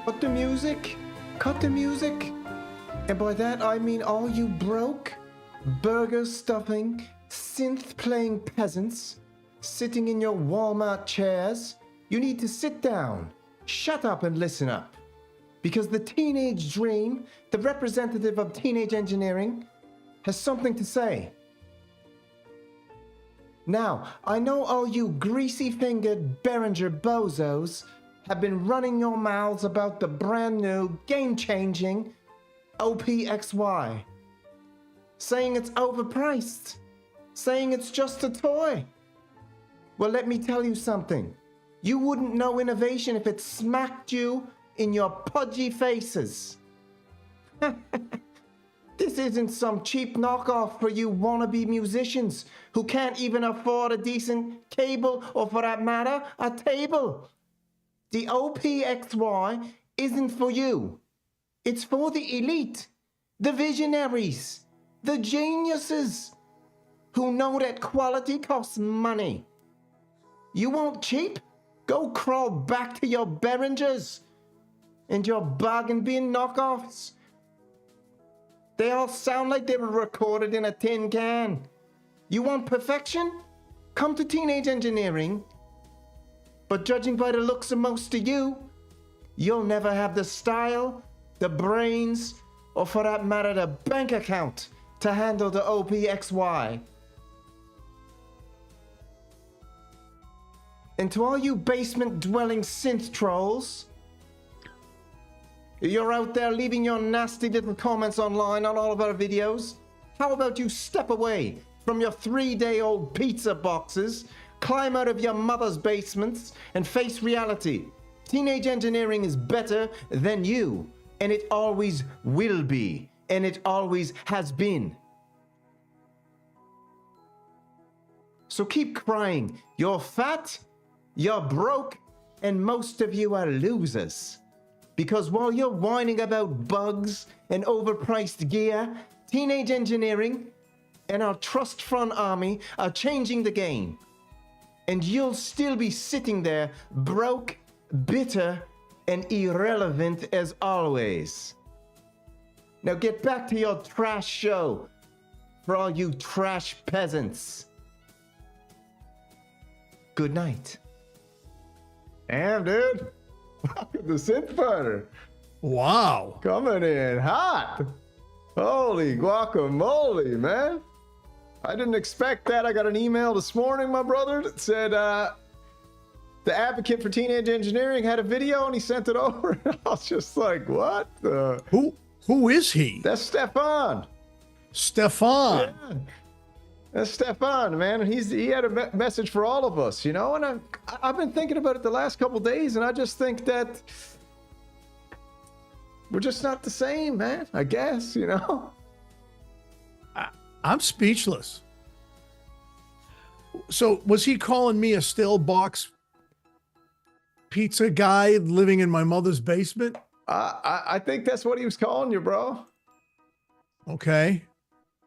Cut the music. Cut the music. And by that I mean all you broke, burger stuffing, synth playing peasants sitting in your Walmart chairs. You need to sit down, shut up and listen up. Because the teenage dream, the representative of teenage engineering, has something to say. Now, I know all you greasy-fingered Behringer bozos have been running your mouths about the brand new, game-changing OPXY. Saying it's overpriced. Saying it's just a toy. Well, let me tell you something. You wouldn't know innovation if it smacked you in your pudgy faces. This isn't some cheap knockoff for you wannabe musicians who can't even afford a decent cable or, for that matter, a table. The OPXY isn't for you. It's for the elite, the visionaries, the geniuses who know that quality costs money. You want cheap? Go crawl back to your Behringers and your bargain bin knockoffs. They all sound like they were recorded in a tin can. You want perfection? Come to teenage engineering. But judging by the looks of most of you, you'll never have the style, the brains, or for that matter, the bank account to handle the OPXY. And to all you basement-dwelling synth trolls, you're out there leaving your nasty little comments online on all of our videos. How about you step away from your 3-day-old pizza boxes, climb out of your mother's basements, and face reality? Teenage engineering is better than you, and it always will be, and it always has been. So keep crying. You're fat, you're broke, and most of you are losers. Because while you're whining about bugs and overpriced gear, teenage engineering and our trust fund army are changing the game. And you'll still be sitting there broke, bitter, and irrelevant as always. Now get back to your trash show for all you trash peasants. Good night. Damn, dude. The synth fighter. Wow. Coming in hot. Holy guacamole, man. I didn't expect that. I got an email this morning, my brother, that said the advocate for teenage engineering had a video and he sent it over. I was just like, what the? Who is he? That's Stephane. Stephane. Yeah. That's Stephane, man. And he had a message for all of us, you know? And I've been thinking about it the last couple days, and I just think that we're just not the same, man, I guess, you know? I'm speechless. So was he calling me a stale box pizza guy living in my mother's basement? I think that's what he was calling you, bro. Okay.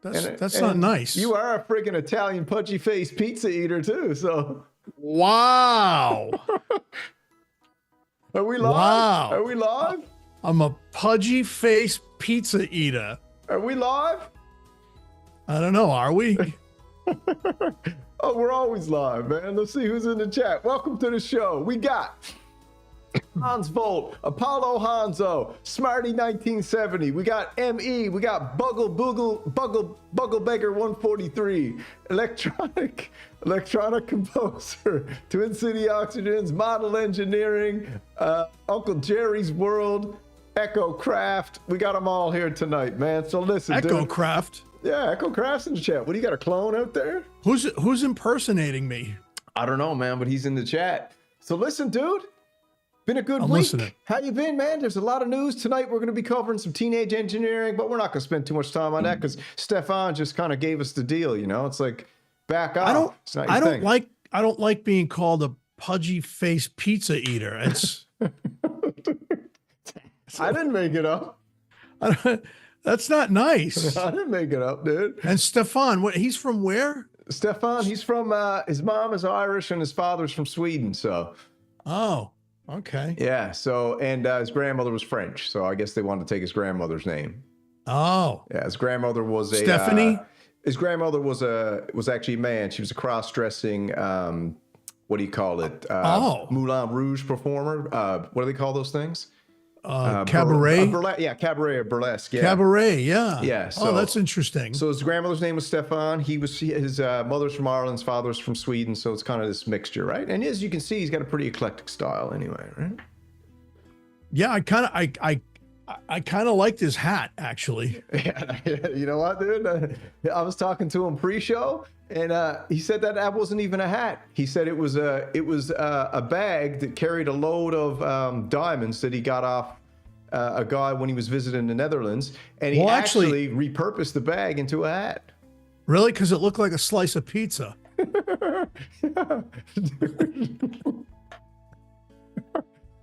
That's not nice. You are a friggin' Italian pudgy face pizza eater too, so. Wow. Are we live? Wow. Are we live? I'm a pudgy face pizza eater. Are we live? I don't know. Are we? Oh, we're always live, man. Let's see who's in the chat. Welcome to the show. We got Hans Volt, Apollo Hanzo, Smarty 1970. We got ME. We got Buggle Beggar 143, Electronic Composer, Twin City Oxygens, Model Engineering, Uncle Jerry's World, ECHOKRAFT. We got them all here tonight, man. So listen, ECHOKRAFT. Dude. Yeah, ECHOKRAFT's in the chat. What do you got, a clone out there? Who's impersonating me? I don't know, man, but he's in the chat. So listen, dude. Been a good I'm week. listening. How you been, man? There's a lot of news tonight. We're going to be covering some teenage engineering, but we're not going to spend too much time on that because Stephane just kind of gave us the deal. You know, it's like back off. I don't like being called a pudgy face pizza eater. It's. I didn't make it up. That's not nice. I didn't make it up, dude. And Stephane, he's from where? Stephane, he's from. His mom is Irish and his father's from Sweden. So. Oh. Okay. Yeah. So, and his grandmother was French, so I guess they wanted to take his grandmother's name. Oh. Yeah, his grandmother was Stephane? His grandmother was actually a man. She was a cross-dressing, what do you call it? Moulin Rouge performer. What do they call those things? Cabaret? Cabaret or burlesque. Yeah. Cabaret, yeah. Yeah. So, that's interesting. So his grandmother's name was Stephane. His mother's from Ireland, his father's from Sweden. So it's kind of this mixture, right? And as you can see, he's got a pretty eclectic style anyway, right? Yeah, I kind of liked his hat, actually. Yeah, you know what, dude? I was talking to him pre-show, and he said that wasn't even a hat. He said it was a bag that carried a load of diamonds that he got off a guy when he was visiting the Netherlands, and he actually repurposed the bag into a hat. Really? Because it looked like a slice of pizza.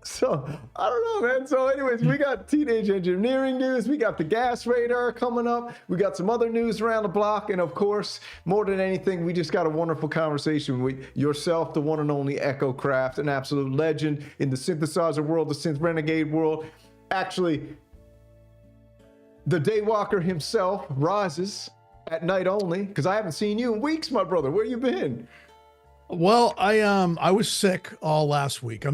So, I don't know, man. So anyways, we got teenage engineering news. We got the gas radar coming up. We got some other news around the block. And of course, more than anything, we just got a wonderful conversation with yourself, the one and only ECHOKRAFT, an absolute legend in the synthesizer world, the synth renegade world. Actually, the daywalker himself rises at night only, because I haven't seen you in weeks, my brother. Where you been? Well, I was sick all last week.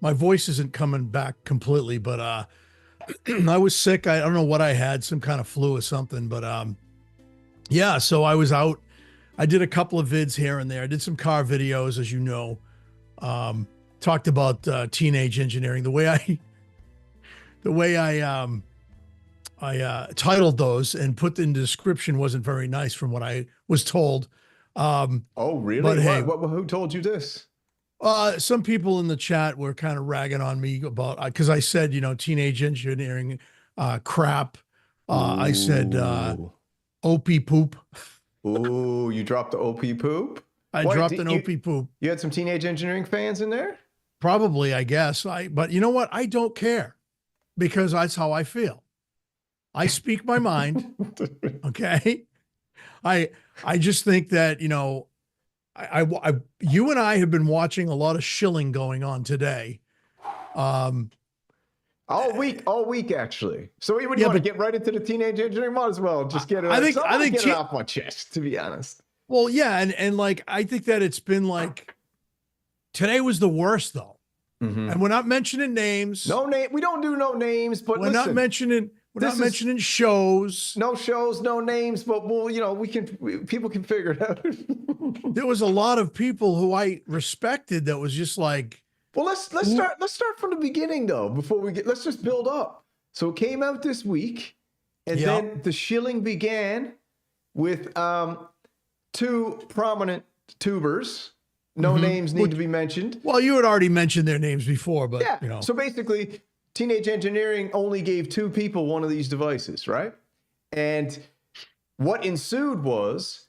My voice isn't coming back completely, but I was sick. I don't know what I had, some kind of flu or something, but yeah, so I was out. I did a couple of vids here and there. I did some car videos, as you know. Talked about teenage engineering. The way I titled those and put in the description wasn't very nice from what I was told. Oh, really? But hey, who told you this? Some people in the chat were kind of ragging on me about, because I said, teenage engineering crap. I said OP poop. Ooh, you dropped the OP poop? I dropped an OP poop. You had some teenage engineering fans in there? Probably, I guess. But you know what? I don't care, because that's how I feel. I speak my mind. Okay. I just think that, you and I have been watching a lot of shilling going on today. All week actually. So we would want to get right into the teenage engineering. Might as well just get it. I think get it off my chest, to be honest. Well, yeah, and like I think that it's been like today was the worst though, and we're not mentioning names. No name. We don't do no names, but we're not mentioning. We're not mentioning shows. No shows, no names, but people can figure it out. There was a lot of people who I respected that was just like. Well, let's start from the beginning though. Let's just build up. So it came out this week, and then the shilling began with two prominent tubers. No names need to be mentioned. Well, you had already mentioned their names before, but yeah. So basically, Teenage Engineering only gave two people one of these devices, right? And what ensued was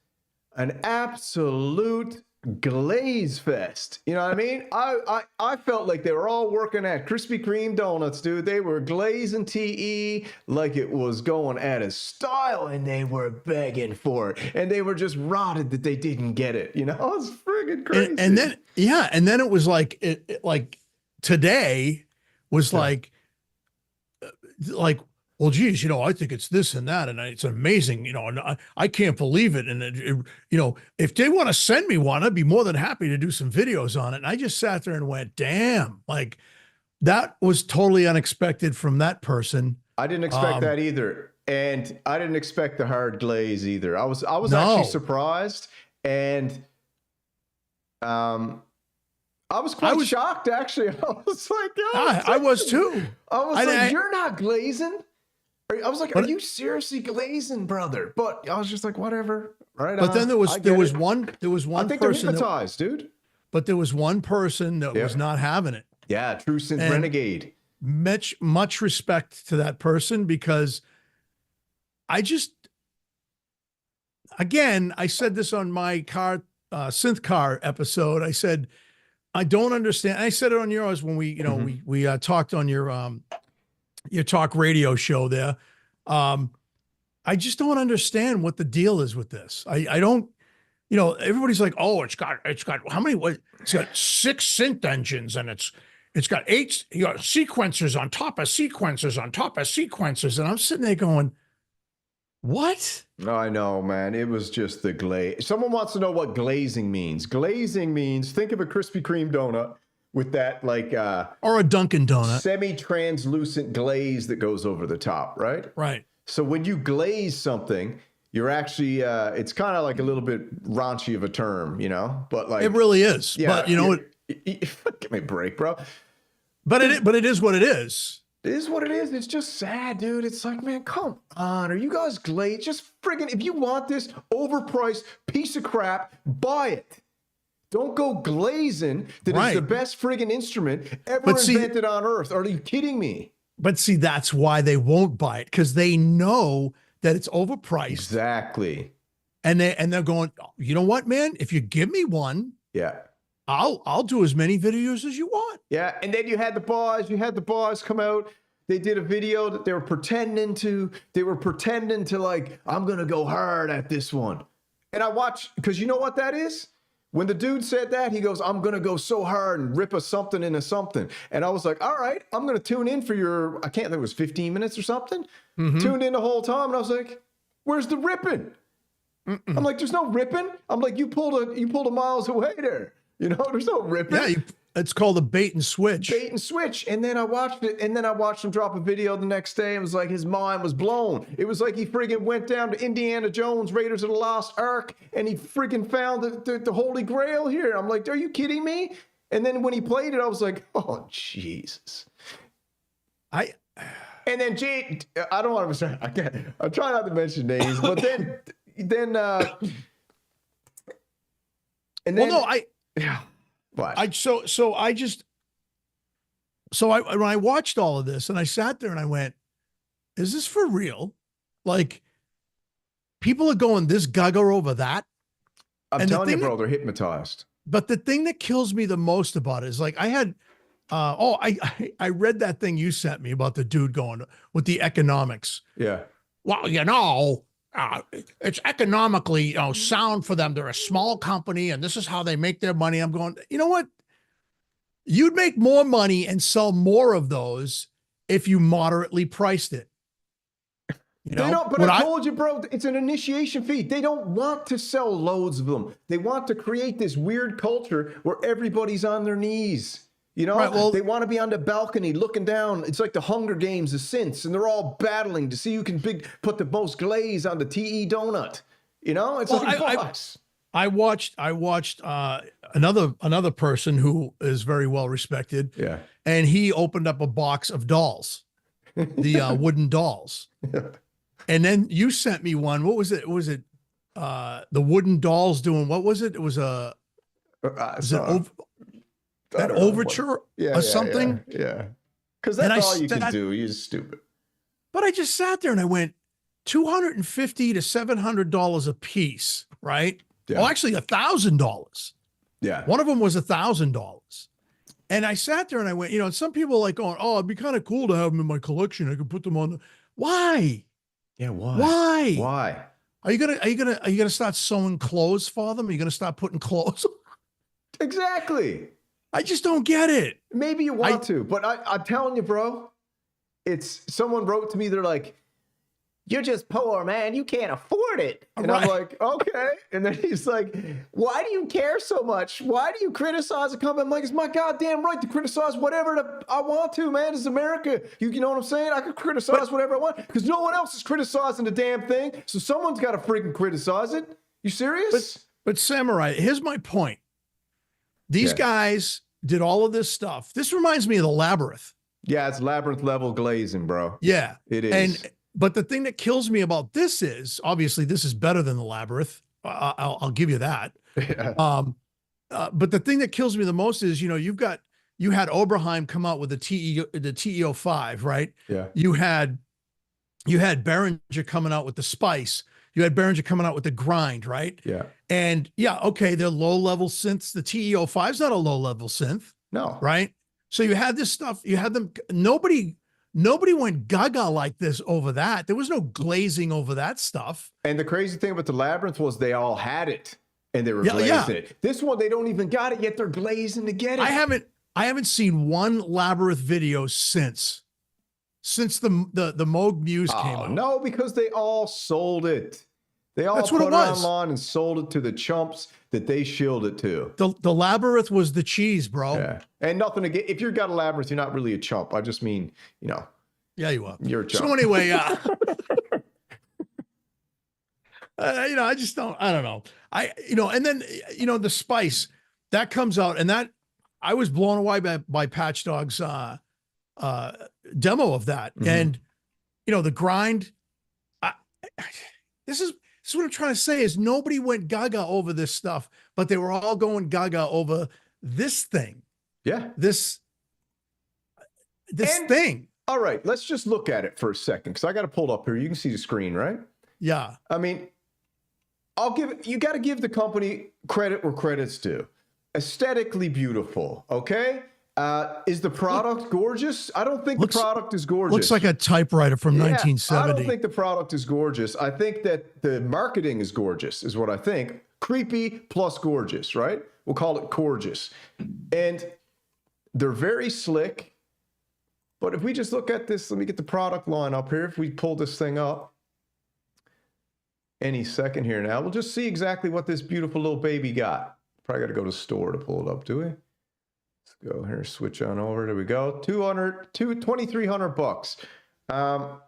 an absolute glaze fest. You know what I mean? I felt like they were all working at Krispy Kreme donuts, dude. They were glazing TE like it was going out of style, and they were begging for it. And they were just rotted that they didn't get it. It was friggin' crazy. And then it was like like today was like, well, geez, I think it's this and that, and it's amazing, and I can't believe it. And, if they want to send me one, I'd be more than happy to do some videos on it. And I just sat there and went, damn, like that was totally unexpected from that person. I didn't expect that either. And I didn't expect the hard glaze either. I was actually surprised. And, I was quite shocked, actually. I was like, I was too. I was like, you're not glazing? I was like, are you seriously glazing, brother? But I was just like, whatever. Right. But then there was one I think person they're hypnotized, dude. But there was one person that was not having it. Yeah, true synth renegade. Much respect to that person, because I said this on my synth car episode. I said, I don't understand. I said it on yours when we talked on your talk radio show there. I just don't understand what the deal is with this. I don't, everybody's like, oh, it's got how many? It's got 6 synth engines, and it's got sequencers on top of sequencers on top of sequencers. And I'm sitting there going, what? I know, man. It was just the glaze. Someone wants to know what glazing means. Glazing means, think of a Krispy Kreme donut with that like or a Dunkin' donut, semi-translucent glaze that goes over the top, right? Right. So when you glaze something, you're actually it's kind of like a little bit raunchy of a term, you know, but like it really is. Yeah, but you know what? Give me a break, bro. But it is what it is. It is what it is. It's just sad, dude. It's like, man, come on. Are you guys glazed? Just friggin', if you want this overpriced piece of crap, buy it. Don't go glazing that is the best friggin' instrument ever invented on earth. Are you kidding me? But see, that's why they won't buy it, because they know that it's overpriced. Exactly. And they're going, you know what, man? If you give me one, I'll do as many videos as you want. Yeah, and then you had the boys come out. They did a video that they were pretending to like, I'm gonna go hard at this one. And I watched, because you know what that is? When the dude said that, he goes, I'm going to go so hard and rip a something into something. And I was like, all right, I'm going to tune in for your, I can't think it was 15 minutes or something. Tuned in the whole time. And I was like, where's the ripping? I'm like, there's no ripping. I'm like, you pulled a miles away there. You know, there's no ripping. Yeah, it's called a bait and switch. Bait and switch. And then I watched it, and then I watched him drop a video the next day. It was like his mind was blown. It was like he friggin' went down to Indiana Jones, Raiders of the Lost Ark, and he friggin' found the Holy Grail here. I'm like, are you kidding me? And then when he played it, I was like, oh, Jesus. And then, I don't want to say, I'm trying not to mention names, but then, and then, well, no, yeah. What? When I watched all of this and I sat there and I went, is this for real? Like, people are going this gaga over that. I'm telling you, bro, they're hypnotized. But the thing that kills me the most about it is like, I had, I read that thing you sent me about the dude going with the economics. Yeah. Well, you know, it's economically, sound for them. They're a small company and this is how they make their money. I'm going, you know what? You'd make more money and sell more of those if you moderately priced it. You know? They don't, but I told you, bro, it's an initiation fee. They don't want to sell loads of them. They want to create this weird culture where everybody's on their knees. You know, right, well, they want to be on the balcony looking down. It's like the Hunger Games of synths, and they're all battling to see who can put the most glaze on the TE donut. You know, it's like a box. I watched another person who is very well respected. Yeah. And he opened up a box of dolls, the wooden dolls. Yeah. And then you sent me one. What was it? Was it the wooden dolls doing, what was it? It was a, that overture or something. Yeah. Because that's all you can do. You're stupid. But I just sat there and I went, $250 to $700 a piece, right? Yeah. Oh, actually $1,000. Yeah. One of them was $1,000. And I sat there and I went, you know, some people are like going, oh, it'd be kind of cool to have them in my collection. I could put them on. Why? Yeah. Why? Why? Why? Are you gonna start sewing clothes for them? Are you gonna start putting clothes on? Exactly. I just don't get it. Maybe you want to, but I'm telling you, bro, someone wrote to me, they're like, you're just poor, man. You can't afford it. And I'm like, okay. And then he's like, why do you care so much? Why do you criticize a company? I'm like, it's my goddamn right to criticize whatever I want to, man. It's America. You know what I'm saying? I could criticize whatever I want because no one else is criticizing the damn thing. So someone's got to freaking criticize it. You serious? But Samurai, here's my point. These guys did all of this stuff. This reminds me of the Labyrinth. Yeah, it's Labyrinth level glazing, bro. Yeah. It is. But the thing that kills me about this is, obviously, this is better than the Labyrinth. I'll give you that. Yeah. But the thing that kills me the most is, you know, you had Oberheim come out with the TE05, right? Yeah. You had Behringer coming out with the Spice. You had Behringer coming out with the Grind, right? Yeah. And yeah, okay, they're low-level synths. The TE05 is not a low-level synth. No. Right? So you had this stuff, you had them, nobody went gaga like this over that. There was no glazing over that stuff. And the crazy thing about the Labyrinth was they all had it and they were glazing it. This one, they don't even got it yet. They're glazing to get it. I I haven't seen one Labyrinth video since the Moog Muse came out. No, because they all sold it. They all That's what put it it was. online and sold it to the chumps that they shilled it to. The Labyrinth was the cheese, bro. Yeah. And nothing again. If you've got a Labyrinth, you're not really a chump. I just mean, you know. Yeah, you are. You're a chump. So anyway, you know, I just don't, I don't know. And then, the Spice, that comes out, and that, I was blown away by Patch Dog's demo of that. Mm-hmm. And, the grind, this is what I'm trying to say is nobody went gaga over this stuff, but they were all going gaga over this thing. Yeah. This thing. All right, let's just look at it for a second, because I got it pulled up here. You can see the screen, right? Yeah. I mean, you got to give the company credit where credit's due. Aesthetically beautiful, okay? Is the product gorgeous? I don't think the product is gorgeous. Looks like a typewriter from 1970. I don't think the product is gorgeous. I think that the marketing is gorgeous, is what I think. Creepy plus gorgeous, right? We'll call it gorgeous. And they're very slick. But if we just look at this, let me get the product line up here. If we pull this thing up any second here now, we'll just see exactly what this beautiful little baby got. Probably got to go to store to pull it up, do we? Let's go here, switch on over. There we go. $2,300.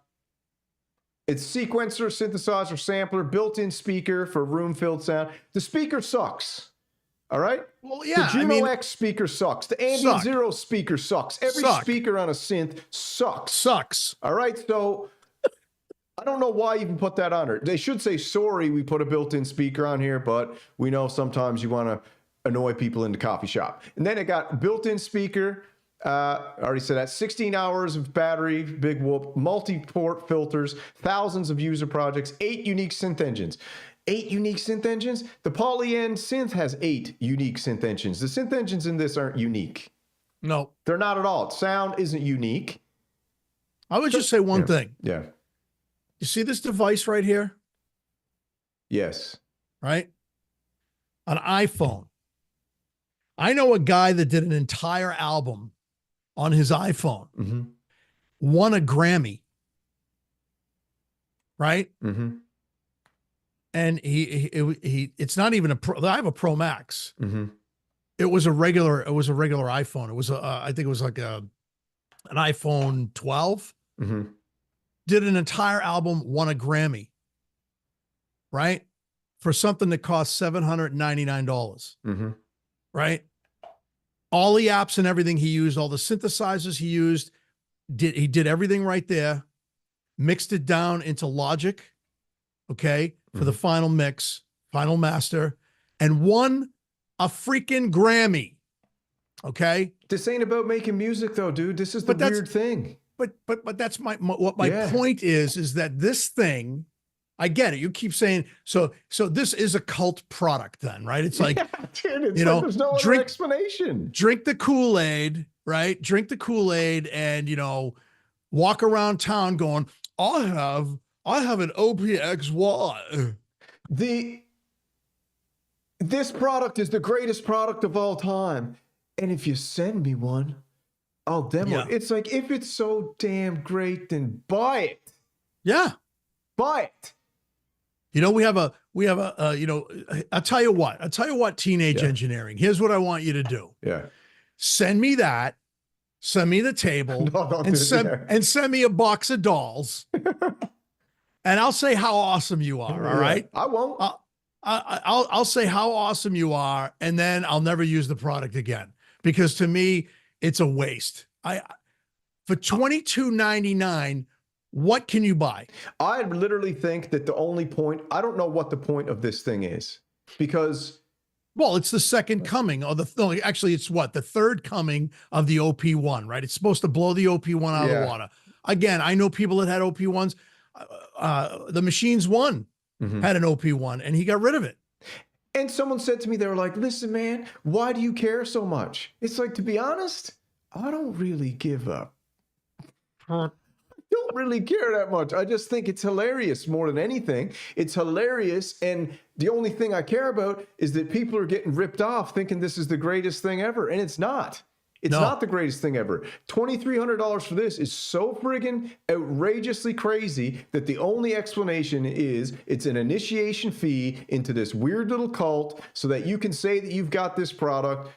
It's sequencer, synthesizer, sampler, built-in speaker for room-filled sound. The speaker sucks. All right? Well, yeah. The Juno X speaker sucks. The Ambient Zero speaker sucks. Every speaker on a synth sucks. All right? So I don't know why you even put that on there. They should say, sorry, we put a built-in speaker on here, but we know sometimes you want to annoy people in the coffee shop. And then it got built-in speaker. I already said that. 16 hours of battery, big whoop, multi-port filters, thousands of user projects, 8 unique synth engines. 8 unique synth engines? The Polyend Synth has 8 unique synth engines. The synth engines in this aren't unique. No. They're not at all. Sound isn't unique. I would just say one thing. Yeah. You see this device right here? Yes. Right? An iPhone. I know a guy that did an entire album on his iPhone. Mm-hmm. Won a Grammy. Right? Mm-hmm. And it's not even a Pro. I have a Pro Max. Mm-hmm. It was a regular iPhone. It was I think it was like an iPhone 12. Mm-hmm. Did an entire album, won a Grammy. Right? For something that cost $799. Mm-hmm. Right? All the apps and everything he used, all the synthesizers he used, he did everything right there, mixed it down into Logic, okay, for the final mix, final master, and won a freaking Grammy. Okay? This ain't about making music though, dude. This is the weird thing. But that's my point is that this thing, I get it. You keep saying, so this is a cult product then, right? It's like, dude, it's like there's no other explanation. Drink the Kool-Aid, right? Drink the Kool-Aid and, walk around town going, I have an OPXY. This product is the greatest product of all time. And if you send me one, I'll demo it. It's like, if it's so damn great, then buy it. Yeah. Buy it. We have a, I'll tell you what, teenage engineering. Here's what I want you to do. Yeah. Send me that. Send me the table and send me a box of dolls. And I'll say how awesome you are. All right. I won't. I'll say how awesome you are, and then I'll never use the product again, because to me it's a waste. For $22.99, what can you buy? I literally think that the only point, I don't know what the point of this thing is, because well, it's the second coming of actually it's what, the third coming of the OP1, right? It's supposed to blow the OP1 out of the water. Again, I know people that had OP1s. The Machines 1 had an OP1 and he got rid of it. And someone said to me, they were like, listen, man, why do you care so much? It's like, to be honest, I don't really give up. I don't really care that much. I just think it's hilarious more than anything. It's hilarious. And the only thing I care about is that people are getting ripped off thinking this is the greatest thing ever. And it's not. It's No. not the greatest thing ever. $2,300 for this is so friggin' outrageously crazy that the only explanation is it's an initiation fee into this weird little cult so that you can say that you've got this product.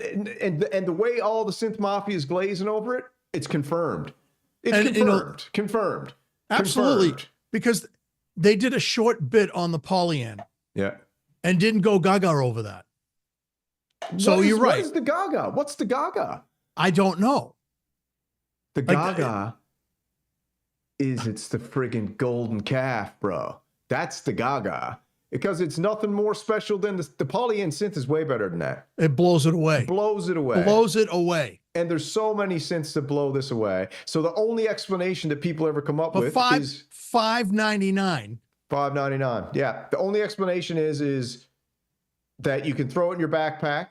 And the way all the synth mafia is glazing over it, it's confirmed. It's And, confirmed. Confirmed. Absolutely. Confirmed. Because they did a short bit on the Polyend Yeah. and didn't go gaga over that. So you're right. What is the gaga? What's the gaga? I don't know. The Like, gaga it's the friggin' golden calf, bro. That's the gaga. Because it's nothing more special than the Polyend synth is way better than that. It blows it away. Blows it away. Blows it away. And there's so many synths that blow this away. So the only explanation that people ever come up But with is $5.99. $5.99. Yeah. The only explanation is that you can throw it in your backpack.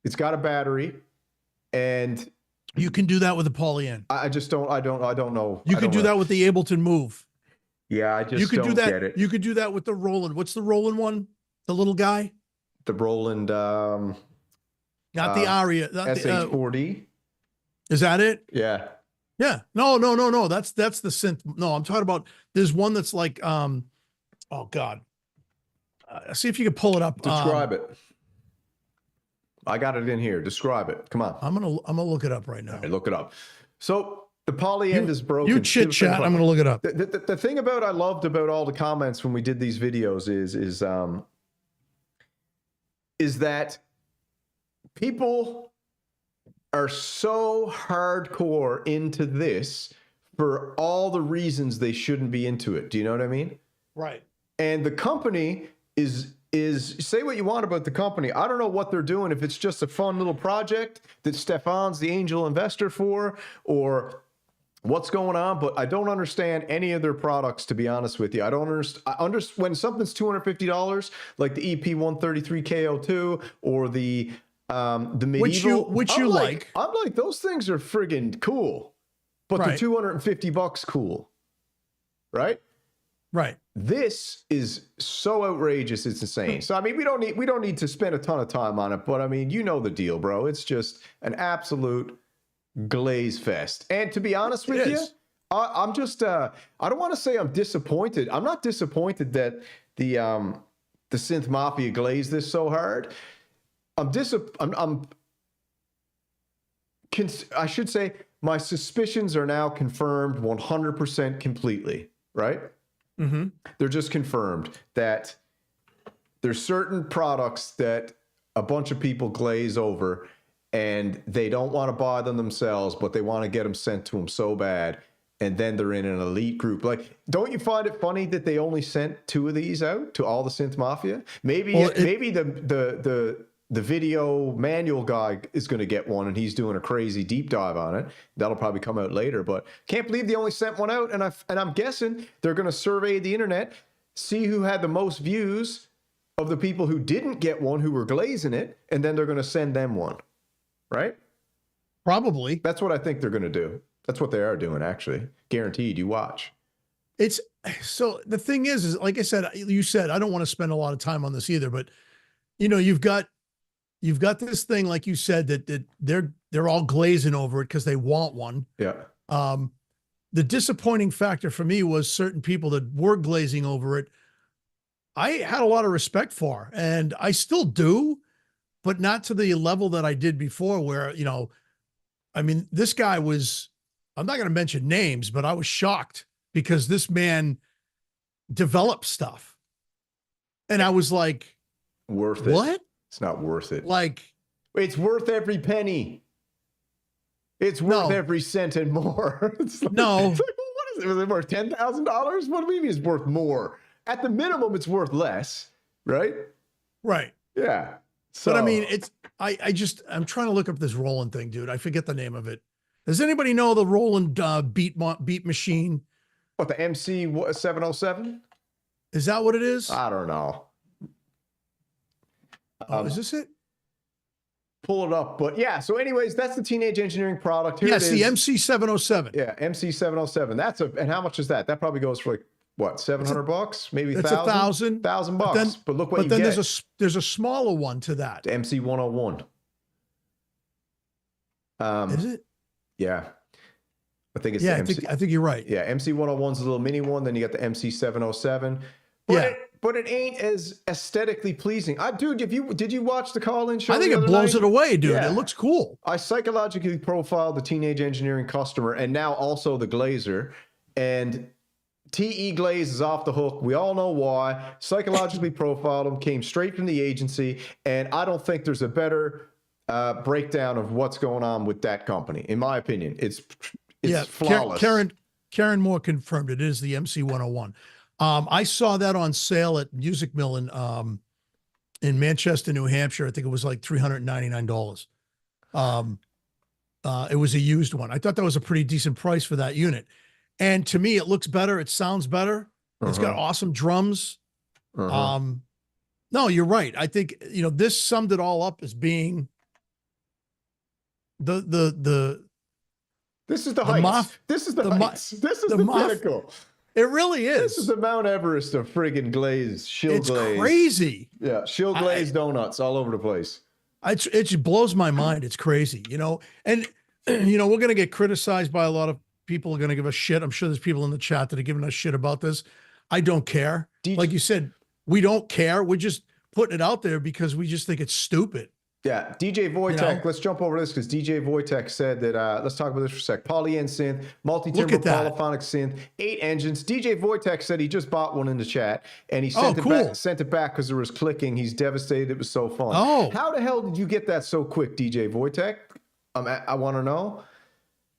It's got a battery, and You can do that with the Polyend. I don't know. You can do that with the Ableton Move. Yeah, I just You could don't do that. get it. You could do that with the Roland. What's the Roland one? The little guy? The Roland Not the Aria. Not the, SH4D. is that it? Yeah. Yeah. No. That's the synth. No, I'm talking about. There's one that's like. Oh God. See if you can pull it up. Describe it. I got it in here. Describe it. Come on. I'm gonna look it up right now. All right, look it up. So the Polyend is broken. You chit chat. I'm gonna look it up. The thing I loved about all the comments when we did these videos is that people are so hardcore into this for all the reasons they shouldn't be into it. Do you know what I mean? Right. And the company is say what you want about the company. I don't know what they're doing, if it's just a fun little project that Stephane's the angel investor for, or what's going on, but I don't understand any of their products, to be honest with you. I don't understand. When something's $250, like the EP.19 KO2 or the medieval, which you like. I'm like, those things are friggin' cool, but Right. the $250 cool, right? Right. This is so outrageous, it's insane. So I mean, we don't need to spend a ton of time on it, but I mean, you know the deal, bro. It's just an absolute glaze fest. And to be honest with you, I'm just I don't want to say I'm disappointed. I'm not disappointed that the synth mafia glazed this so hard. I should say my suspicions are now confirmed 100% completely, right? Mm-hmm. They're just confirmed that there's certain products that a bunch of people glaze over and they don't want to buy them themselves, but they want to get them sent to them so bad. And then they're in an elite group. Like, don't you find it funny that they only sent 2 of these out to all the synth mafia? Maybe the video manual guy is going to get one and he's doing a crazy deep dive on it. That'll probably come out later, but can't believe they only sent one out. And I'm guessing they're going to survey the internet, see who had the most views of the people who didn't get one, who were glazing it, and then they're going to send them one, right? Probably. That's what I think they're going to do. That's what they are doing, actually. Guaranteed. You watch. It's so the thing is like I said, you said, I don't want to spend a lot of time on this either, but you know, you've got this thing, like you said, that they're all glazing over it because they want one. Yeah. The disappointing factor for me was certain people that were glazing over it. I had a lot of respect for, and I still do, but not to the level that I did before, where, you know, I mean, this guy was, I'm not going to mention names, but I was shocked because this man developed stuff. And I was like, worth it. what? It's not worth it. Like, it's worth every penny. It's worth every cent and more. It's like, no. It's like, well, what is it? Was it worth $10,000? What do you mean it's worth more? At the minimum, it's worth less, right? Right. Yeah. So, But I mean, I'm trying to look up this Roland thing, dude. I forget the name of it. Does anybody know the Roland beat machine? What, the MC 707? Is that what it is? I don't know. Is this it? Pull it up. But yeah, so anyways, that's the Teenage Engineering product. Here Yes, it is. the MC 707. Yeah, MC 707. And how much is that? That probably goes for like, what, $700? Maybe It's $1,000. $1,000. But look what you then get. there's a smaller one to that. The MC 101. Is it? Yeah. I think it's Yeah, the MC. I think you're right. Yeah, MC101's a little mini one. Then you got the MC707. But but it ain't as aesthetically pleasing. Dude, did you watch the call-in show? I think it blows it away, dude. Yeah. It looks cool. I psychologically profiled the teenage engineering customer and now also the glazer. And TE Glaze is off the hook. We all know why. Psychologically profiled him, came straight from the agency. And I don't think there's a better breakdown of what's going on with that company. In my opinion, it's flawless. Karen Moore confirmed it is the MC101. I saw that on sale at Music Mill in Manchester, New Hampshire. I think it was like $399. It was a used one. I thought that was a pretty decent price for that unit. And to me, it looks better. It sounds better. It's got awesome drums. No, you're right. I think, this summed it all up as being this is the heights. This is the heights. This is the pinnacle. It really is. This is the Mount Everest of friggin' glaze, shield glaze. It's crazy. Yeah, shield glaze donuts all over the place. It just blows my mind. It's crazy, And, we're going to get criticized by a lot of people. Are going to give us shit. I'm sure there's people in the chat that are giving us shit about this. I don't care. Like you said, we don't care. We're just putting it out there because we just think it's stupid. Yeah, DJ Wojtek, let's jump over this because DJ Wojtek said that, let's talk about this for a sec. Polyend Synth, multi-timbre polyphonic synth, 8 engines. DJ Wojtek said he just bought one in the chat and he sent it back because there was clicking. He's devastated. It was so fun. Oh. How the hell did you get that so quick, DJ Wojtek? I want to know.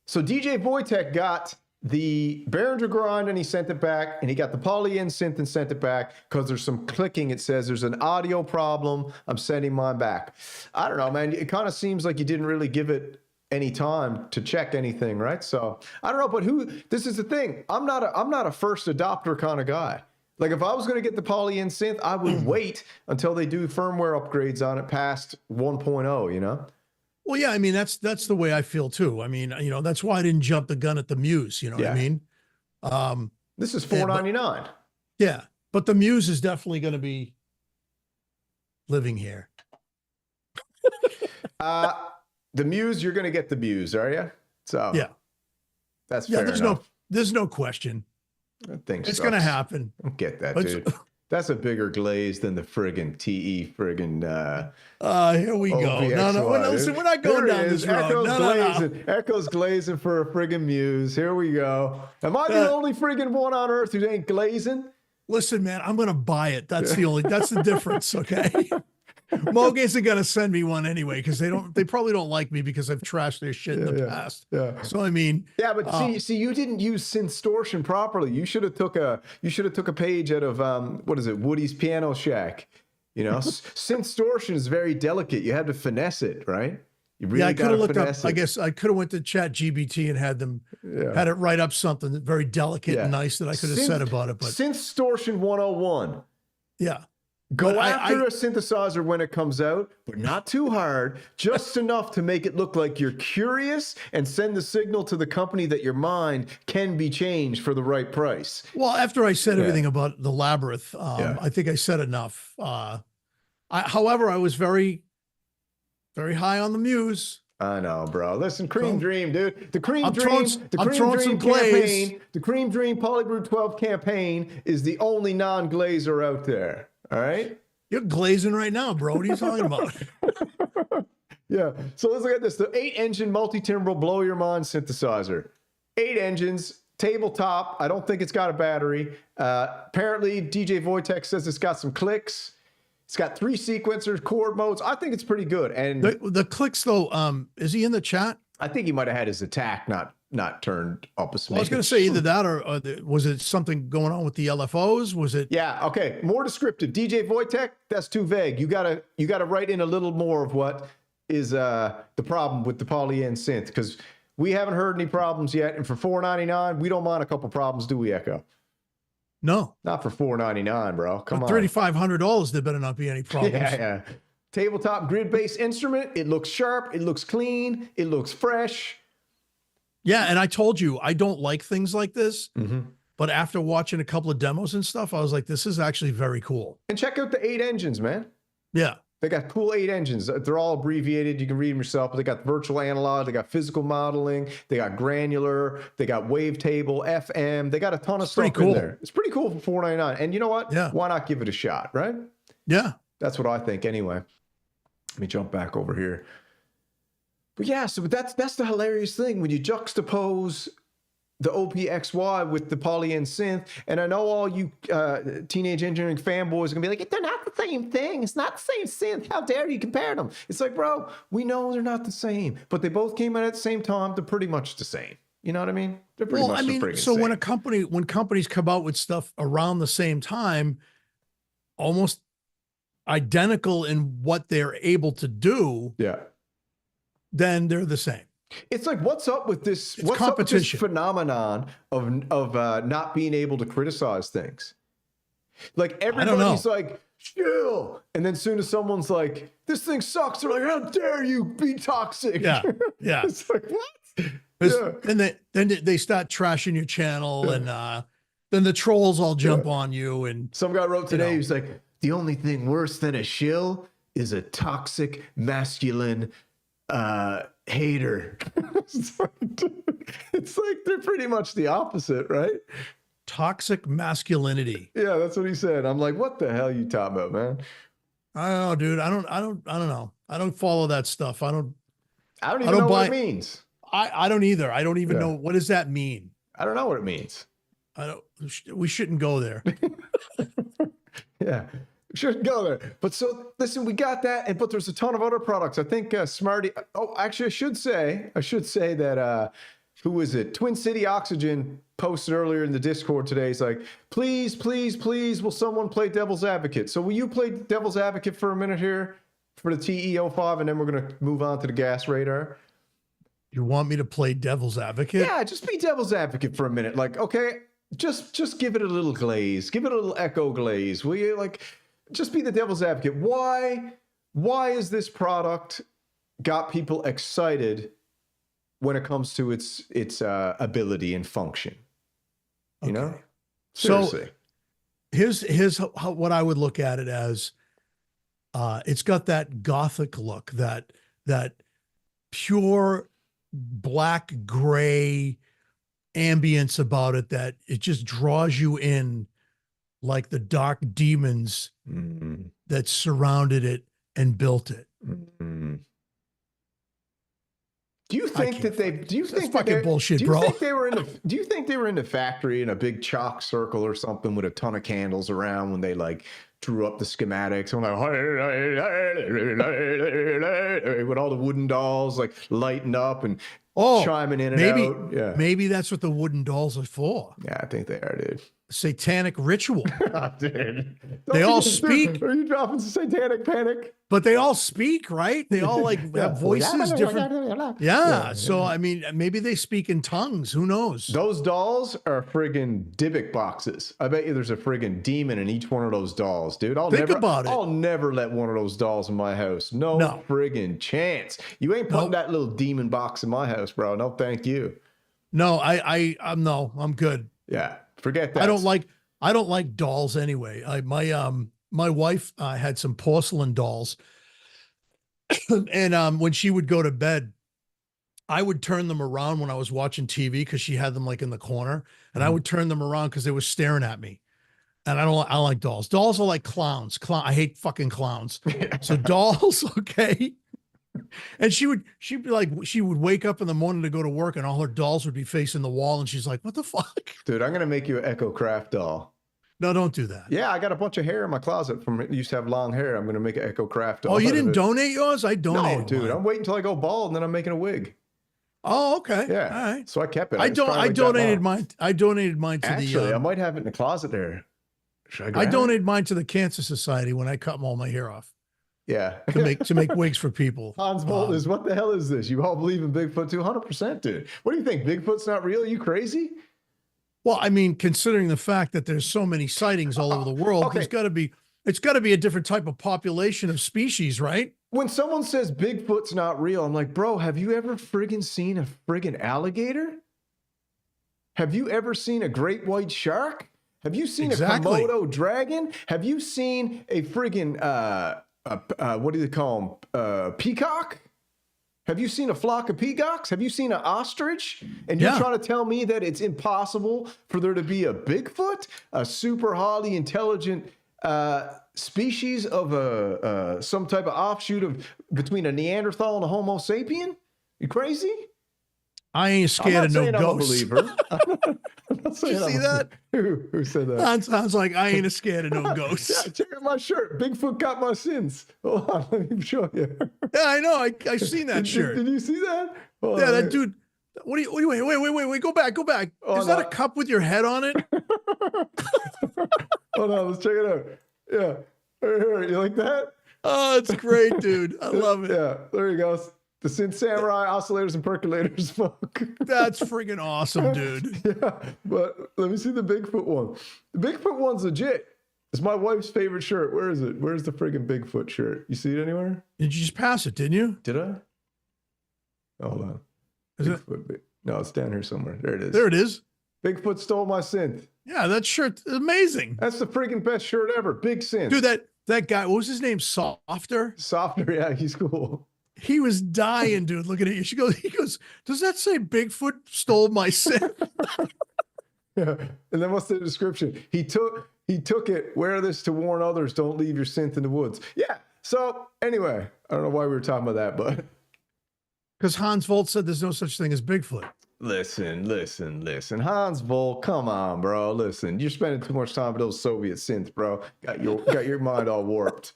So DJ Wojtek got the Behringer grind and he sent it back, and he got the Polyend Synth and sent it back because there's some clicking. It says there's an audio problem. I'm sending mine back. I don't know, man. It kind of seems like you didn't really give it any time to check anything, right? So I don't know, but this is the thing. I'm not a first adopter kind of guy. Like if I was going to get the Polyend Synth, I would wait until they do firmware upgrades on it past 1.0, Well, yeah, I mean, that's the way I feel too. I mean, that's why I didn't jump the gun at the Muse, what I mean? This is $499. Yeah, but the Muse is definitely going to be living here. The Muse, you're going to get the Muse, are you? So yeah, that's fair enough. There's no question. That thing it's going to happen. I don't get that, dude. That's a bigger glaze than the friggin' TE friggin' here we go. No, listen, we're not going down this road. Echo's glazing for a friggin' Muse. Here we go. Am I the only friggin' one on earth who ain't glazing? Listen, man, I'm gonna buy it. That's the difference, okay? Moog isn't gonna send me one anyway because they probably don't like me because I've trashed their shit in the past. Yeah. So I mean, yeah, but see, you didn't use Synthstortion properly. You should have took a page out of what is it, Woody's Piano Shack. Synthstortion is very delicate. You had to finesse it, right? You really I could have looked up. It. I guess I could have went to Chat GBT and had it write up something very delicate and nice that I could have said about it. But Synthstortion 101. Yeah. Go after a synthesizer when it comes out, but not too hard, just enough to make it look like you're curious and send the signal to the company that your mind can be changed for the right price. Well, after I said everything about the Labyrinth, I think I said enough. However, I was very, very high on the Muse. I know, bro. Listen, Cream Dream, dude. The Cream Dream Polybrew 12 campaign is the only non-glazer out there. All right. You're glazing right now, bro. What are you talking about? Yeah. So let's look at this. The 8-engine multi-timbral blow your mind synthesizer. 8 engines, tabletop. I don't think it's got a battery. Apparently, DJ Wojtek says it's got some clicks. It's got 3 sequencers, chord modes. I think it's pretty good. And the clicks, though, is he in the chat? I think he might have had his attack not turned up a smidge. Well, I was going to say either that or was it something going on with the LFOs? Was it? Yeah. Okay. More descriptive. DJ Wojtek, that's too vague. You gotta write in a little more of what is the problem with the Polyend Synth, because we haven't heard any problems yet. And for $499, we don't mind a couple problems, do we, Echo? No. Not for $499, bro. Come on. $3,500, there better not be any problems. Yeah. Tabletop grid-based instrument. It looks sharp. It looks clean. It looks fresh. Yeah, and I told you, I don't like things like this, but after watching a couple of demos and stuff, I was like, this is actually very cool. And check out the 8 engines, man. Yeah. They got cool 8 engines. They're all abbreviated. You can read them yourself. But they got virtual analog. They got physical modeling. They got granular. They got wavetable, FM. They got a ton of stuff in there. It's pretty cool for $4.99. And you know what? Yeah. Why not give it a shot, right? Yeah. That's what I think anyway. Let me jump back over here. But yeah, so that's the hilarious thing when you juxtapose the OPXY with the Polyend Synth. And I know all you teenage engineering fanboys are gonna be like, they're not the same thing. It's not the same synth. How dare you compare them? It's like, bro, we know they're not the same, but they both came out at the same time. They're pretty much the same. You know what I mean? They're pretty much the freaking so same. when companies come out with stuff around the same time, almost identical in what they're able to do, yeah, then they're the same. It's like, what's up with this? It's what's competition. up with this phenomenon of not being able to criticize things? Like everybody's like, chill, and then soon as someone's like, this thing sucks, they're like, how dare you be toxic? Yeah, yeah. It's like, what? Yeah. Then they start trashing your channel, and then the trolls all jump on you. And some guy wrote today, he's like, the only thing worse than a shill is a toxic masculine hater. It's like they're pretty much the opposite, right? Toxic masculinity. Yeah, that's what he said. I'm like, what the hell are you talking about, man? I don't know, dude. I don't know. I don't follow that stuff. I don't even know what it means. I don't either. I don't even know, what does that mean? I don't know what it means. We shouldn't go there. Yeah. Shouldn't go there. But so listen, we got that, but there's a ton of other products. I think Smarty. Oh, actually, I should say that who is it? Twin City Oxygen posted earlier in the Discord today. He's like, please, please, please, will someone play Devil's Advocate? So will you play Devil's Advocate for a minute here for the TE05, and then we're gonna move on to the gas radar. You want me to play Devil's Advocate? Yeah, just be Devil's Advocate for a minute. Like, okay, just give it a little glaze, give it a little echo glaze. Will you, like? Just be the devil's advocate. Why is this product got people excited when it comes to its ability and function? You know? Seriously. So here's what I would look at it as. It's got that gothic look, that pure black gray ambience about it, that it just draws you in like the dark demons that surrounded it and built it. Do you think that they? Do you think that's fucking bullshit, do you bro? Think they were in the, do you think they were in the factory in a big chalk circle or something with a ton of candles around when they like drew up the schematics? I'm like, with all the wooden dolls like lighting up and chiming in and out. Yeah, maybe that's what the wooden dolls are for. Yeah, I think they are, dude. Satanic ritual. Dude. They all speak. Are you dropping satanic panic? But they all speak, right? They all like have voices different. Yeah. So I mean, maybe they speak in tongues. Who knows? Those dolls are friggin' Dybbuk boxes. I bet you there's a friggin' demon in each one of those dolls, dude. I'll never let one of those dolls in my house. No friggin' chance. You ain't putting that little demon box in my house, bro. No, thank you. No, I'm good. Yeah. Forget that. I don't like dolls anyway. My wife had some porcelain dolls, and when she would go to bed, I would turn them around when I was watching TV because she had them like in the corner, and I would turn them around because they were staring at me. And I don't like dolls. Dolls are like clowns. I hate fucking clowns. So dolls, okay. And she would wake up in the morning to go to work, and all her dolls would be facing the wall, and she's like, what the fuck? Dude, I'm gonna make you an ECHOKRAFT doll. No, don't do that. Yeah, I got a bunch of hair in my closet from used to have long hair. I'm gonna make an ECHOKRAFT doll. Oh, you didn't donate yours? I donated. No, dude, I'm waiting until I go bald, and then I'm making a wig. Oh, okay. Yeah. All right. So I kept it. I donated mine to Actually, I might have it in the closet there. I donated mine to the Cancer Society when I cut all my hair off. Yeah. to make wigs for people. Hans Bolt is, what the hell is this? You all believe in Bigfoot too? 100%, dude. What do you think? Bigfoot's not real? Are you crazy? Well, I mean, considering the fact that there's so many sightings all over the world, it's got to be a different type of population of species, right? When someone says Bigfoot's not real, I'm like, bro, have you ever friggin' seen a friggin' alligator? Have you ever seen a great white shark? Have you seen a Komodo dragon? Have you seen a friggin' what do they call them? Peacock? Have you seen a flock of peacocks? Have you seen an ostrich? And you're trying to tell me that it's impossible for there to be a Bigfoot, a super highly intelligent species of some type of offshoot of between a Neanderthal and a Homo sapien? You crazy? I ain't scared of no ghosts. I'm not saying Did you see that? Who said that? Sounds like I ain't scared of no ghosts. Yeah, check out my shirt. Bigfoot got my sins. Hold on, let me show you. Yeah, I know. I seen that shirt. Did you see that? Yeah, that dude. What do you? Wait. Go back. Oh, Is that a cup with your head on it? Hold on, let's check it out. Yeah, here, you like that? Oh, it's great, dude. I love it. Yeah, there you go. The Synth Samurai oscillators and percolators. Fuck. That's freaking awesome, dude. Yeah, but let me see the Bigfoot one. The Bigfoot one's legit. It's my wife's favorite shirt. Where is it? Where's the friggin' Bigfoot shirt? You see it anywhere? Did you just pass it? Didn't you? Did I? Hold on. Is Bigfoot. No, it's down here somewhere. There it is. There it is. Bigfoot stole my synth. Yeah, that shirt is amazing. That's the friggin' best shirt ever. Big synth. Dude, that guy, what was his name? Softer? Softer, yeah, he's cool. He was dying, dude. Looking at you. He goes, does that say Bigfoot stole my synth? Yeah. And then what's the description? He took it, wear this to warn others, don't leave your synth in the woods. Yeah. So anyway, I don't know why we were talking about that, but because Hans Volt said there's no such thing as Bigfoot. Listen. Hans Volt, come on, bro. Listen, you're spending too much time with those Soviet synths, bro. Got your mind all warped.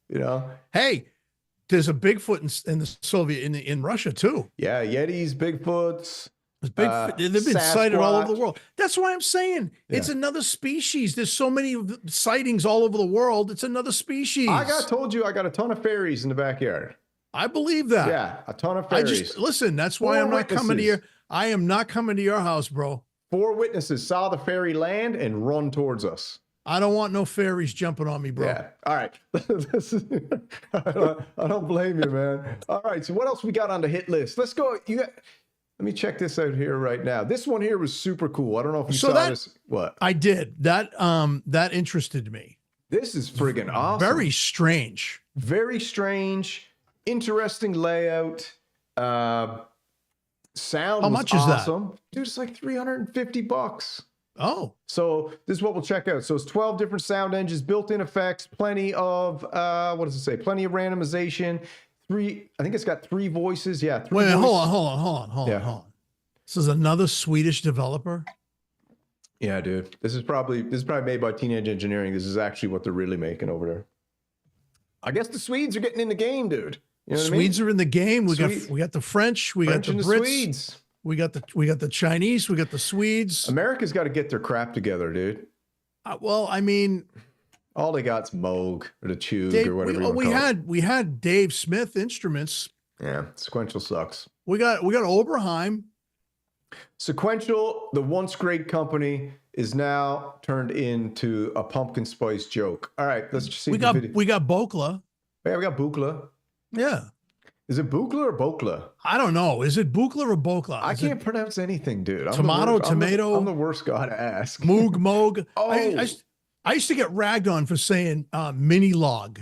You know? Hey, there's a Bigfoot in the Soviet in Russia too. Yeah, Yetis, Bigfoots. They've been sighted all over the world. That's why I'm saying it's Yeah. another species. There's so many sightings all over the world. It's another species. Told you I got a ton of fairies in the backyard. I believe that. Yeah, a ton of fairies. Listen. That's why I'm not coming to your. I am not coming to your house, bro. 4 witnesses saw the fairy land and run towards us. I don't want no fairies jumping on me, bro. Yeah. All right. I don't blame you, man. All right. So what else we got on the hit list? Let's go. Let me check this out here right now. This one here was super cool. I don't know if you saw this. What? I did. That interested me. This is friggin' awesome. Very strange. Very strange. Interesting layout. Sound How much is awesome. Dude, it's like $350. Oh. So this is what we'll check out. So it's 12 different sound engines, built-in effects, plenty of what does it say? Plenty of randomization. I think it's got 3 voices. Yeah. Wait, hold on. This is another Swedish developer. Yeah, dude. This is probably made by Teenage Engineering. This is actually what they're really making over there. I guess the Swedes are getting in the game, dude. You know what Swedes I mean? are in the game. We got the French. We got the and Brits. Swedes. We got the Chinese. We got the Swedes. America's got to get their crap together, dude. Well, I mean, all they got's Moog or the Chug or whatever. We had Dave Smith Instruments. Yeah, Sequential sucks. We got Oberheim. Sequential, the once great company, is now turned into a pumpkin spice joke. All right, let's just see. We got Bokla. Yeah, we got Bukla. Yeah. Is it Bukla or Bokla? I don't know. Is it Bukla or Bokla? I can't pronounce anything, dude. Tomato. I'm the worst guy to ask. Moog. Oh. I used to get ragged on for saying mini log.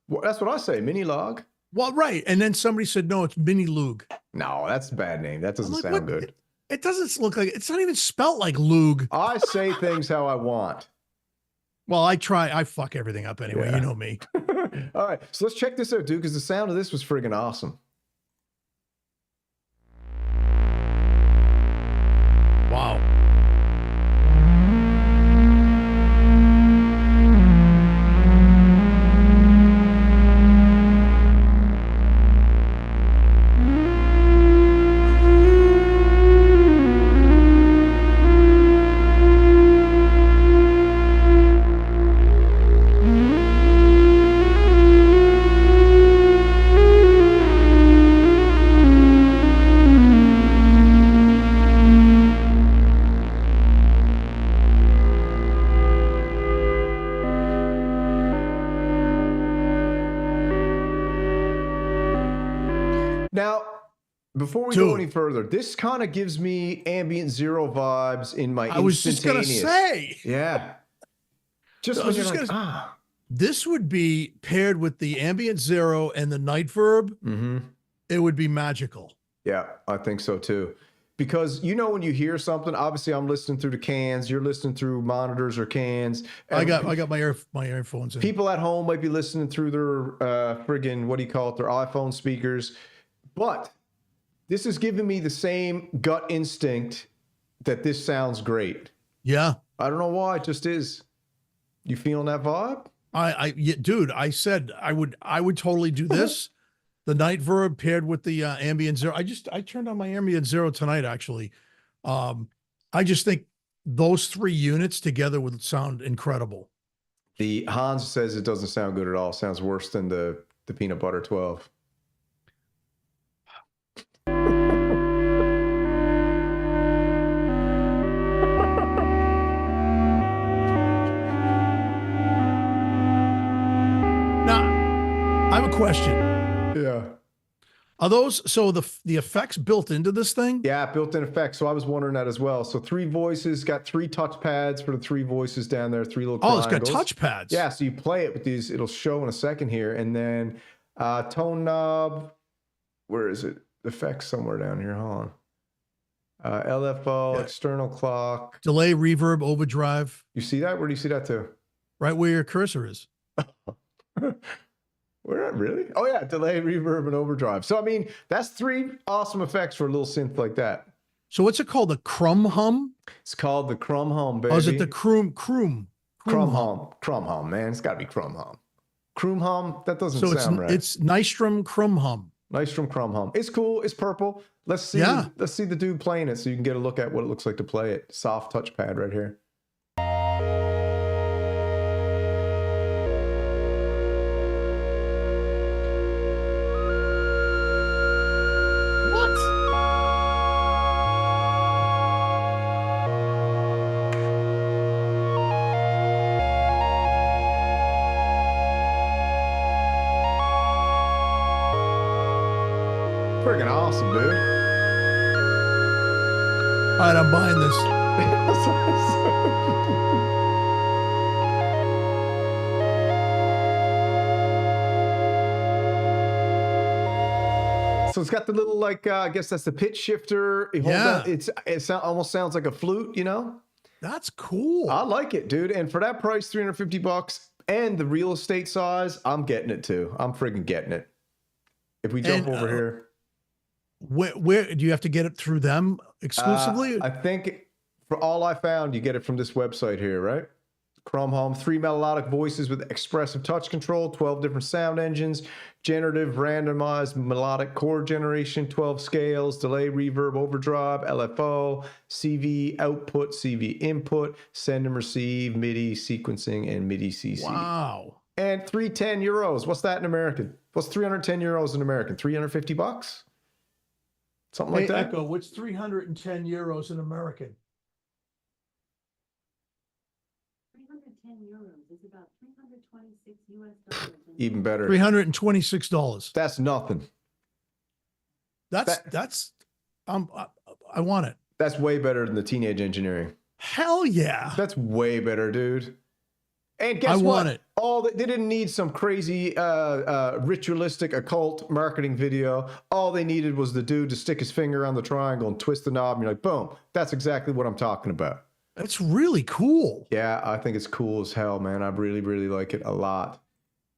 Well, that's what I say, mini log. Well, right. And then somebody said, no, it's mini lug. No, that's a bad name. That doesn't sound good. It doesn't look like it's not even spelt like lug. I say things how I want. Well, I fuck everything up anyway. Yeah. You know me. All right. So let's check this out, dude, because the sound of this was friggin' awesome. Wow. Now, before we go any further, this kind of gives me ambient zero vibes in my I was just gonna say. Yeah. Just when you're like, This would be paired with the ambient zero and the nightverb. Mm-hmm. It would be magical. Yeah, I think so too. Because when you hear something, obviously I'm listening through the cans, you're listening through monitors or cans. I got my earphones in. People at home might be listening through their friggin' their iPhone speakers. But this is giving me the same gut instinct that this sounds great. Yeah. I don't know why, it just is. You feeling that vibe? Dude, I said I would totally do this. The nightverb paired with the ambient zero. I turned on my ambient zero tonight, actually. I just think those 3 units together would sound incredible. The Hans says it doesn't sound good at all. Sounds worse than the Peanut Butter 12. Now, I have a question. Yeah. Are those the effects built into this thing? Yeah, built-in effects. So I was wondering that as well. So 3 voices, got 3 touch pads for the 3 voices down there, 3 little triangles. It's got touch pads. Yeah, so you play it with these. It'll show in a second here. And then tone knob. Where is it? Effects somewhere down here. Hold on. LFO, external clock. Delay, reverb, overdrive. You see that? Where do you see that too? Right where your cursor is. Where really? Oh yeah, delay, reverb, and overdrive. So I mean, that's 3 awesome effects for a little synth like that. So what's it called? The Crum hum? It's called the Crum hum, baby. Oh, is it the Crum hum, man. It's got to be Crum hum. Crum hum. That doesn't sound right. It's Nystrom Crum hum. Nystrom Crum hum. It's cool. It's purple. Let's see. Yeah. Let's see the dude playing it, so you can get a look at what it looks like to play it. Soft touchpad right here. Friggin' awesome, dude. All right, I'm buying this. So it's got the little, like, I guess that's the pitch shifter. It almost sounds like a flute, That's cool. I like it, dude. And for that price, $350 and the real estate size, I'm getting it too. I'm friggin' getting it. If we jump over here. Where do you have to get it through them exclusively? I think for all I found, you get it from this website here, right? Crum hum, 3 melodic voices with expressive touch control, 12 different sound engines, generative, randomized melodic chord generation, 12 scales, delay, reverb, overdrive, LFO, CV output, CV input, send and receive, MIDI sequencing, and MIDI CC. Wow. And 310 euros. What's that in American? What's 310 euros in American? $350? Something like that. Echo, what's 310 euros in American? 310 euros is about 326 US dollars. Even better. $326. That's nothing. That's I want it. That's way better than the Teenage Engineering. Hell yeah. That's way better, dude. And guess I what? want it. They didn't need some crazy ritualistic occult marketing video. All they needed was the dude to stick his finger on the triangle and twist the knob, and you're like, boom. That's exactly what I'm talking about. That's really cool. Yeah, I think it's cool as hell, man. I really, really like it a lot.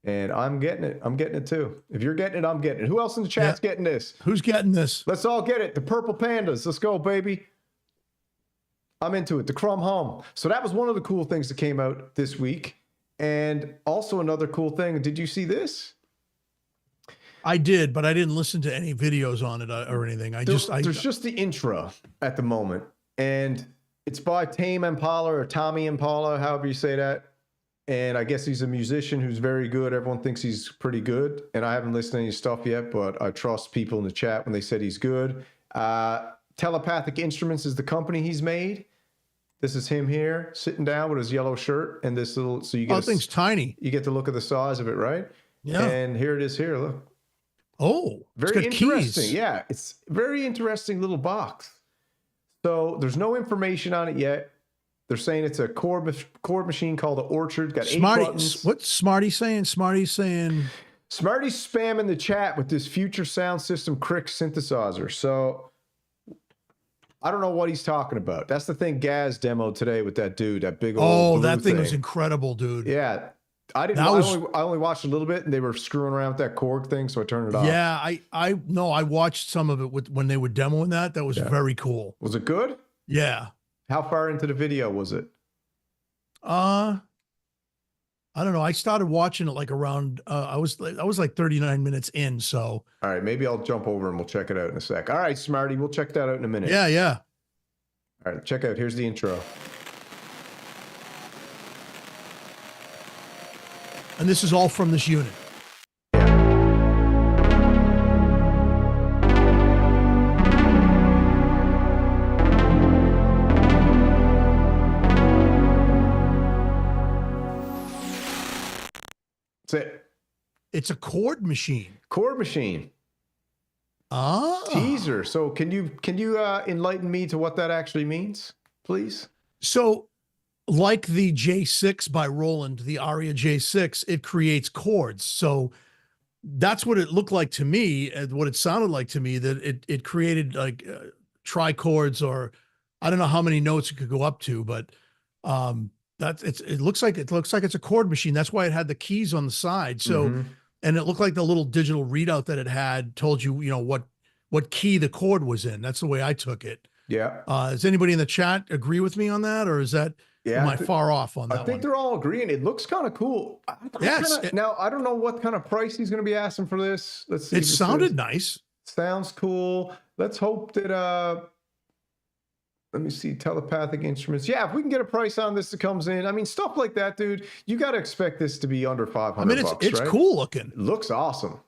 And I'm getting it. I'm getting it too. If you're getting it, I'm getting it. Who else in the chat's getting this? Who's getting this? Let's all get it. The Purple Pandas. Let's go, baby. I'm into it. The Crum hum. So that was one of the cool things that came out this week. And also another cool thing. Did you see this? I did, but I didn't listen to any videos on it or anything. There's just the intro at the moment. And it's by Tame Impala or Tommy Impala, however you say that. And I guess he's a musician who's very good. Everyone thinks he's pretty good. And I haven't listened to any stuff yet, but I trust people in the chat when they said he's good. Telepathic Instruments is the company he's made. This is him here sitting down with his yellow shirt and this little, so you get thing's tiny. You get to look at the size of it, right? Yeah. And here it is here, look. Oh, very interesting. Keys. Yeah, it's very interesting little box. So there's no information on it yet. They're saying it's a chord machine called the Orchird. Got 8 Smarty, buttons. what's Smarty saying? Smarty's saying... Smarty's spamming the chat with this future sound system Cric synthesizer. So I don't know what he's talking about. That's the thing Gaz demoed today with that dude, that big old Oh, blue that thing was incredible, dude. Yeah. I only watched a little bit, and they were screwing around with that Korg thing, so I turned it off. Yeah, I watched some of it when they were demoing that. That was very cool. Was it good? Yeah. How far into the video was it? I don't know. I started watching it like around I was like 39 minutes in, so. All right, maybe I'll jump over and we'll check it out in a sec. All right, Smarty, we'll check that out in a minute. Yeah, yeah. All right, check out. Here's the intro. And this is all from this unit. That's it. It's a chord machine. Chord machine. Ah. Teaser. So can you enlighten me to what that actually means, please? So like the J6 by Roland, the Aria J6, it creates chords. So that's what it looked like to me, and what it sounded like to me, that it created like trichords, or I don't know how many notes it could go up to, but it looks like it's a chord machine. That's why it had the keys on the side. So and it looked like the little digital readout that it had told you, what key the chord was in. That's the way I took it. Yeah. Does anybody in the chat agree with me on that, or is that am I far off on that? I think they're all agreeing. It looks kind of cool. Yes. Now I don't know what kind of price he's going to be asking for this. Let's see. It sounded nice. Sounds cool. Let's hope that let me see, telepathic instruments. Yeah, if we can get a price on this that comes in, I mean, stuff like that, dude. You got to expect this to be under 500. I mean, it's right? cool looking. It looks awesome,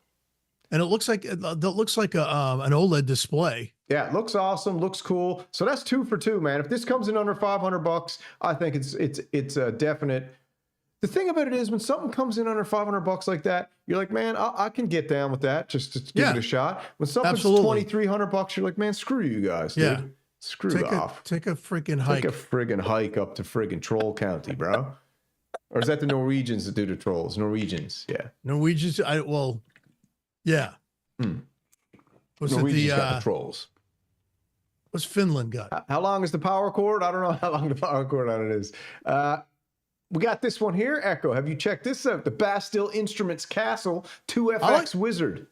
and it looks like an OLED display. Yeah, it looks awesome, looks cool. So that's 2 for 2, man. If this comes in under 500 bucks, I think it's a definite. The thing about it is, when something comes in under 500 bucks like that, you're like, man, I can get down with that just to give it a shot. When something's 2,300 bucks, you're like, man, screw you guys, dude. Yeah. Screw off. Take a freaking hike. Take a friggin' hike up to friggin' Troll County, bro. Or is that the Norwegians that do the trolls? Norwegians, yeah. Norwegians, yeah. Was Norwegians it got the trolls. What's Finland got? How long is the power cord? I don't know how long the power cord on it is. We got this one here, Echo. Have you checked this out? The Bastille Instruments Kastle FX2 Wizard.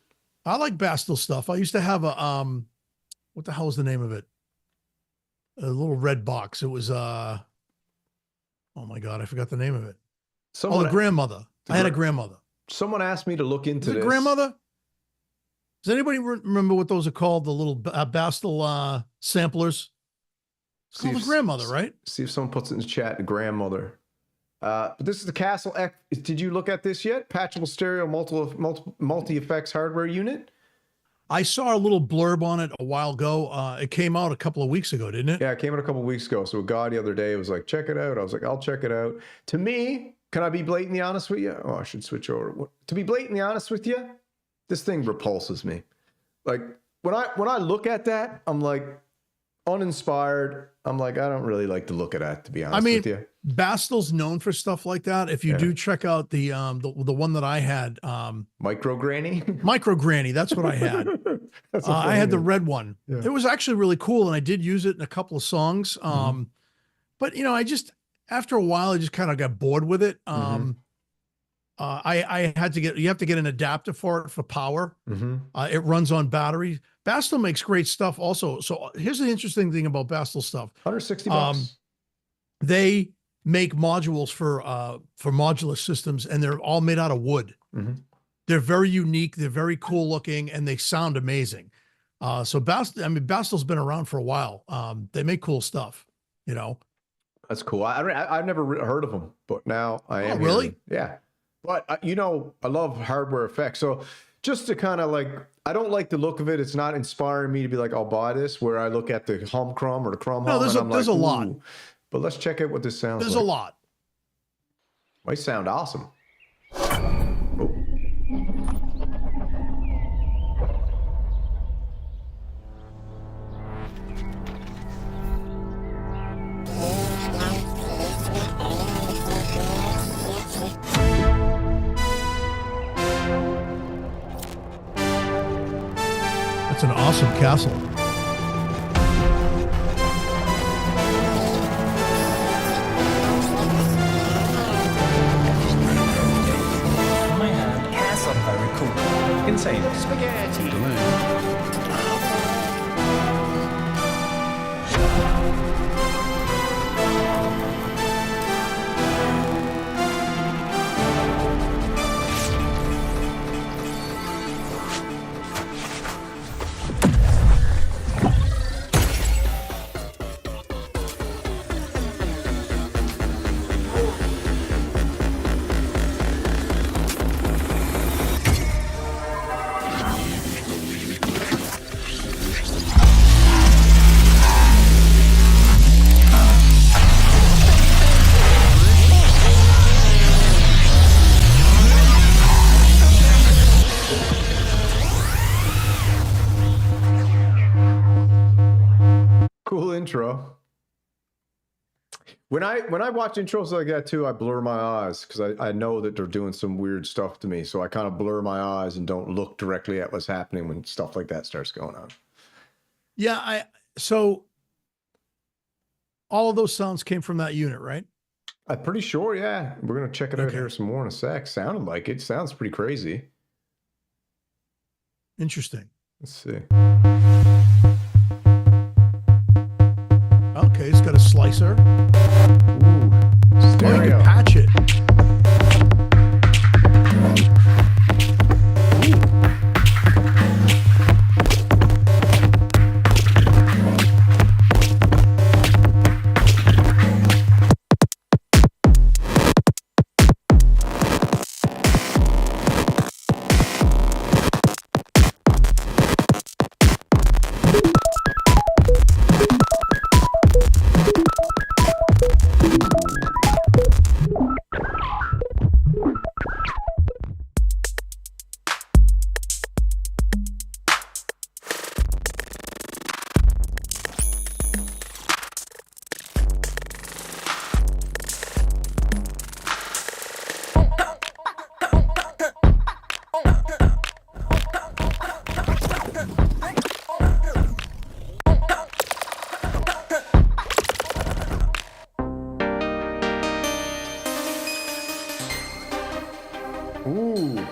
I like Bastille stuff. I used to have a what the hell is the name of it? A little red box. It was oh my god, I forgot the name of it. The grandmother. I had a grandmother. Someone asked me to look into this. Grandmother? Does anybody remember what those are called? The little Bastille samplers? It's called a grandmother, right? See if someone puts it in the chat, the grandmother. But this is the Kastle X. Did you look at this yet? Patchable stereo multi-effects hardware unit. I saw a little blurb on it a while ago. It came out a couple of weeks ago, didn't it? Yeah, it came out a couple of weeks ago. So a guy the other day was like, check it out. I was like, I'll check it out. To me, can I be blatantly honest with you? Oh, I should switch over. To be blatantly honest with you, this thing repulses me. Like when I look at that, I'm like uninspired. I'm like, I don't really like to look at that, to be honest with you. Bastille's known for stuff like that. If you do check out the one that I had, Micro Granny, that's what I had. I had the red one. Yeah. It was actually really cool, and I did use it in a couple of songs. But I just after a while, I just kind of got bored with it. I had to you have to get an adapter for it for power. It runs on battery. Bastille makes great stuff also. So here's the interesting thing about Bastille stuff. 160 bucks. They make modules for modular systems, and they're all made out of wood. They're very unique. They're very cool looking, and they sound amazing. So Bastille's been around for a while. They make cool stuff, That's cool. I've never heard of them, but now I am. Oh, really? Yeah. But I love hardware effects. So just to kind of like, I don't like the look of it. It's not inspiring me to be like, I'll buy this, where I look at the hum Crum or the Crum hum. There's a lot. But let's check out what this sounds like. There's a lot. Might sound awesome. That's an awesome Kastle. My hand, Kastle, very cool. Insane. Spaghetti. Cool intro. When I watch intros like that too, I blur my eyes because I know that they're doing some weird stuff to me. So I kind of blur my eyes and don't look directly at what's happening when stuff like that starts going on. Yeah, so all of those sounds came from that unit, right? I'm pretty sure, yeah. We're gonna check it out Okay. here some more in a sec. Sounded like it. Sounds pretty crazy. Interesting. Let's see. Okay, it's got a slicer. Ooh, Oh, you stereo. can patch it. Ooh.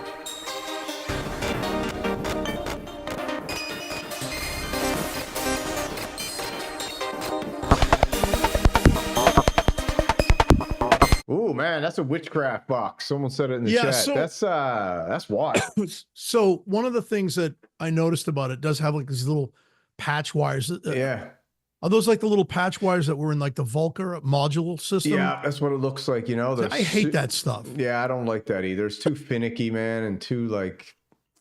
Ooh, man, that's a witchcraft box. Someone said it in the Yeah, chat. so- That's wild. So one of the things that I noticed about it does have like these little patch wires. Yeah. Are those like the little patch wires that were in like the Volker module system? Yeah, that's what it looks like, you know. They're I hate that stuff. Yeah, I don't like that either. It's too finicky, man, and too like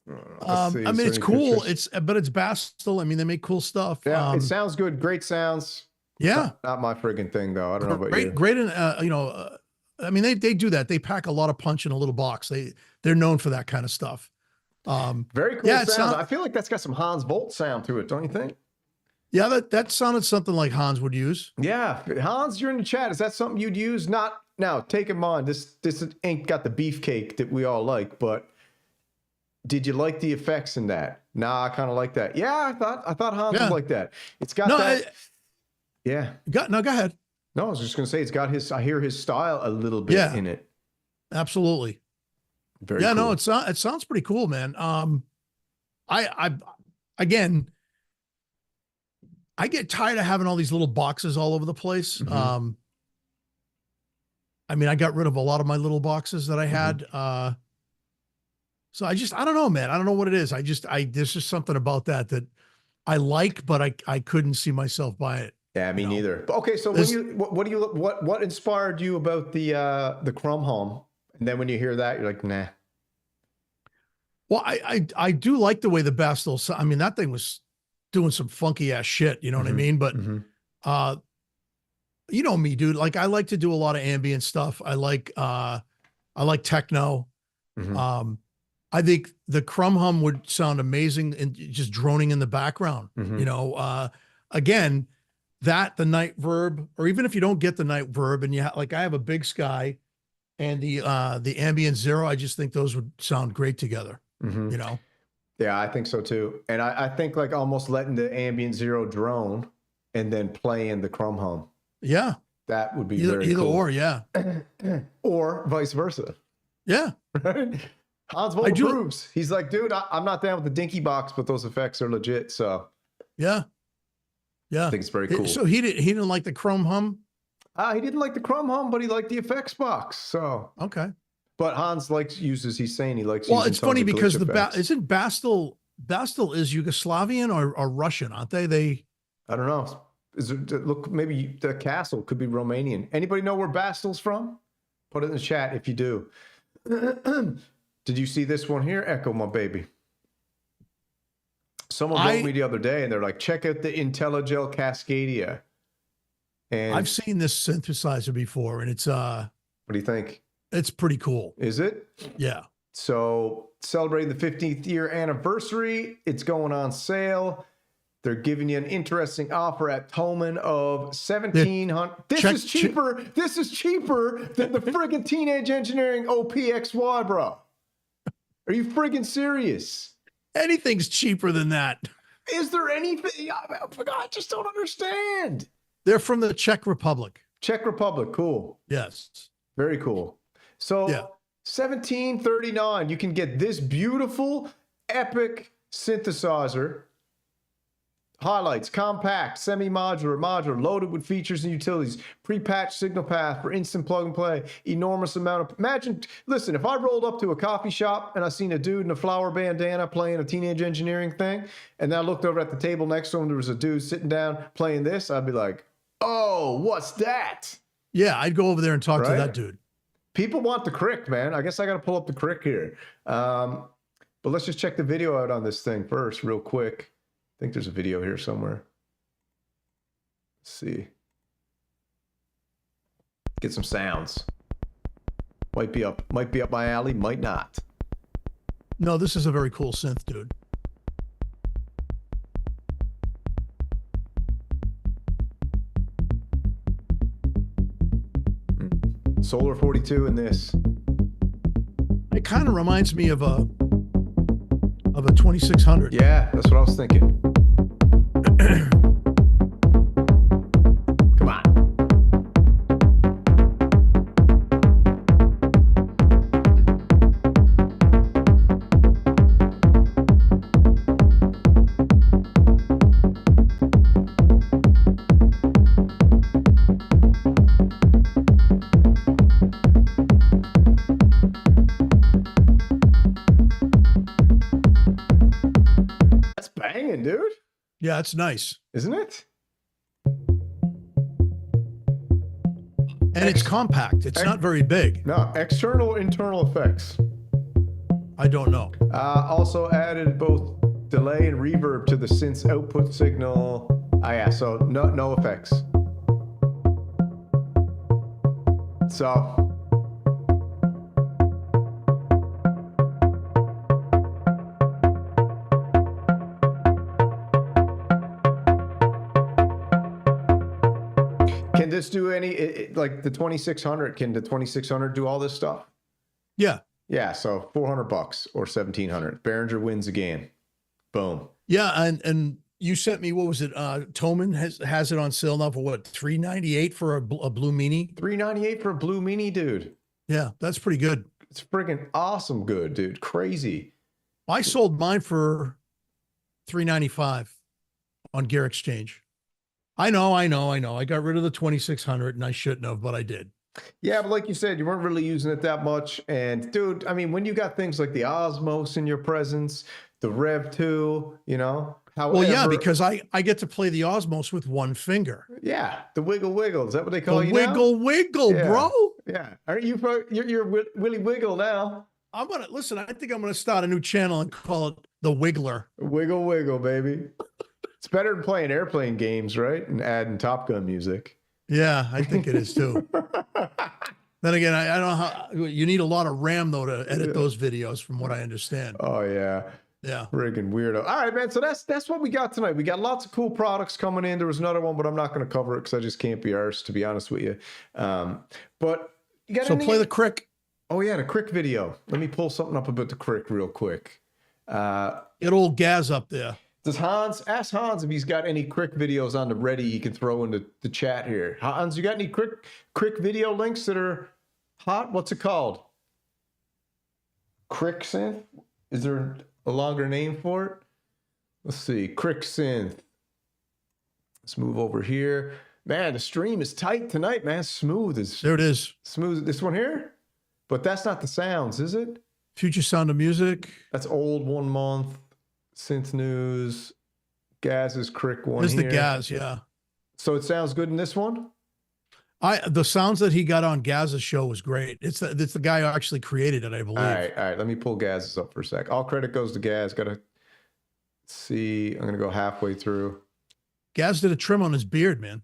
let's see, I is mean, there it's any cool. pictures? But it's Bastel. I mean, they make cool stuff. Yeah, it sounds good. Great sounds. Yeah. Not my friggin' thing though. I don't know about you. Great. And, I mean, they do that. They pack a lot of punch in a little box. They're known for that kind of stuff. Very cool yeah, it sound. sound- I feel like that's got some Hans Volt sound to it, don't you think? Yeah, that sounded something like Hans would use. Yeah, Hans, you're in the chat. Is that something you'd use? Not now. Take in mind, this ain't got the beefcake that we all like. But did you like the effects in that? Nah, I kind of like that. Yeah, I thought Hans Yeah. would like that. It's got No, that. Yeah. Go ahead. No, I was just gonna say it's got his. I hear his style a little bit Yeah. in it. Absolutely. Very Yeah, cool. no, it sounds pretty cool, man. Again, I get tired of having all these little boxes all over the place. Mhm. I mean, I got rid of a lot of my little boxes that I had. So I don't know, man. I don't know what it is. There's just something about that I like, but I couldn't see myself buy it. Yeah, me you know. neither. But okay, so what inspired you about the Crum home? And then when you hear that, you're like, nah. Well, I do like the way the Bastel, I mean, that thing was doing some funky ass shit, you know what I Mhm. mean? But, Mhm. you know me, dude, like I like to do a lot of ambient stuff. I like techno. Mhm. I think the Crum hum would sound amazing and just droning in the background, Mhm. you know, again, the night verb, or even if you don't get the night verb and I have a Big Sky and the ambient zero, I just think those would sound great together, Mhm. you know? Yeah, I think so too. And I think like almost letting the ambient zero drone and then playing the Crum hum. Yeah. That would be Either very cool. or, yeah. Or vice versa. Yeah. Right? Hans Volt approves. He's like, dude, I'm not down with the dinky box, but those effects are legit. So yeah. Yeah. I think it's very cool. So he didn't like the Crum hum? He didn't like the Crum hum, but he liked the effects box. So okay. But Hans uses, he's saying he likes well, using it's funny because isn't Bastel is Yugoslavian or Russian, aren't they? I don't know. Look, maybe the castle could be Romanian. Anybody know where Bastel's from? Put it in the chat if you do. Did you see this one here? Echo, my baby. Someone wrote me the other day and they're like, check out the Intellijel Cascadia. And I've seen this synthesizer before and it's what do you think? It's pretty cool. Is it? Yeah. So celebrating the 15th year anniversary, it's going on sale. They're giving you an interesting offer at Thomann of $1,700. This is cheaper than the friggin' Teenage Engineering OPXY, bro. Are you friggin' serious? Anything's cheaper than that. Is there anything? I just don't understand. They're from the Czech Republic. Czech Republic, cool. Yes. Very cool. So yeah. $1,739, you can get this beautiful, epic synthesizer. Highlights, compact, semi-modular, modular, loaded with features and utilities, pre-patched signal path for instant plug and play, enormous amount of, listen, if I rolled up to a coffee shop and I seen a dude in a flower bandana playing a Teenage Engineering thing, and then I looked over at the table next to him, there was a dude sitting down playing this, I'd be like, oh, what's that? Yeah, I'd go over there and talk to that dude. People want the Cric, man. I guess I got to pull up the Cric here. But let's just check the video out on this thing first real quick. I think there's a video here somewhere. Let's see. Get some sounds. Might be up my alley, might not. No, this is a very cool synth, dude. Solar 42 in this. It kind of reminds me of a 2600. Yeah, that's what I was thinking. Come on. That's banging, dude. Yeah, it's nice. Isn't it? And it's compact. It's not very big. No, external, internal effects. I don't know. Also added both delay and reverb to the synth's output signal. Yeah, so no effects. So can this do any, like the 2600, can the 2600 do all this stuff? Yeah. Yeah, so $400 or $1,700. Behringer wins again. Boom. Yeah, and you sent me, what was it? Thomann has it on sale now for what? $398 for a blue mini? $398 for a blue mini, dude. Yeah, that's pretty good. It's freaking awesome good, dude. Crazy. I sold mine for $395 on Gear Exchange. I know. I got rid of the 2600 and I shouldn't have, but I did. Yeah, but like you said, you weren't really using it that much. And dude, I mean, when you got things like the Osmos in your presence, the Rev 2, you know, however, well, yeah, because I get to play the Osmos with one finger. Yeah, the wiggle wiggle. Is that what they call you now? Wiggle, Yeah. bro. Yeah. Aren't you? You're Willy Wiggle now. I'm gonna listen. I think I'm gonna start a new channel and call it the Wiggler. Wiggle wiggle, baby. It's better than playing airplane games, right? And adding Top Gun music. Yeah, I think it is too. Then again, I don't know how you need a lot of RAM though to edit those videos, from what I understand. Oh yeah. Yeah. Friggin' weirdo. All right, man. So that's what we got tonight. We got lots of cool products coming in. There was another one, but I'm not going to cover it because I just can't be arsed, to be honest with you. But you got so play the Cric. Oh yeah, the Cric video. Let me pull something up about the Cric real quick. Get old Gaz up there. Does ask Hans if he's got any Cric videos on the ready he can throw into the chat here. Hans, you got any Cric video links that are hot? What's it called? Cric Synth? Is there a longer name for it? Let's see. Cric Synth. Let's move over here. Man, the stream is tight tonight, man. Smooth as There it is. smooth. This one here? But that's not the sounds, is it? Future Sound of Music. That's old 1 month. Synth News. Gaz's Cric one There's here. the Gaz, yeah. So it sounds good in this one? The sounds that he got on Gaz's show was great. It's the guy who actually created it, I believe. All right. Let me pull Gaz's up for a sec. All credit goes to Gaz. Gotta see. I'm gonna go halfway through. Gaz did a trim on his beard, man.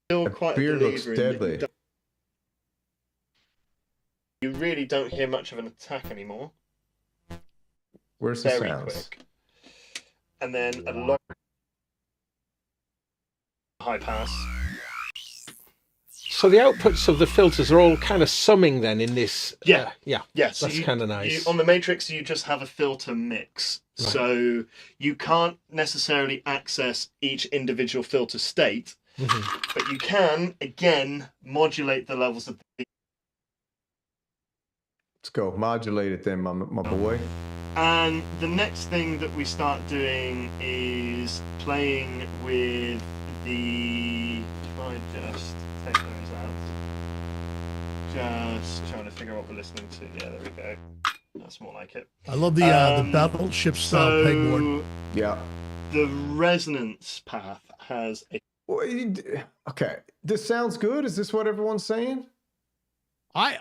Still That quite a beard looks believer in deadly. You really don't hear much of an attack anymore. Where's the Very sounds? quick. And then a lot high pass. So the outputs of the filters are all kind of summing then in this. Yeah. Yeah. Yes, That's kind of nice. On the Matrix, you just have a filter mix. Right. So you can't necessarily access each individual filter state, but you can, again, modulate the levels of the. Let's go. Modulate it then, my boy. And the next thing that we start doing is playing with the. If I just take those out. Just trying to figure out what we're listening to. Yeah, there we go. That's more like it. I love the battleship style pegboard. Yeah. The resonance path has a. Okay. This sounds good. Is this what everyone's saying? I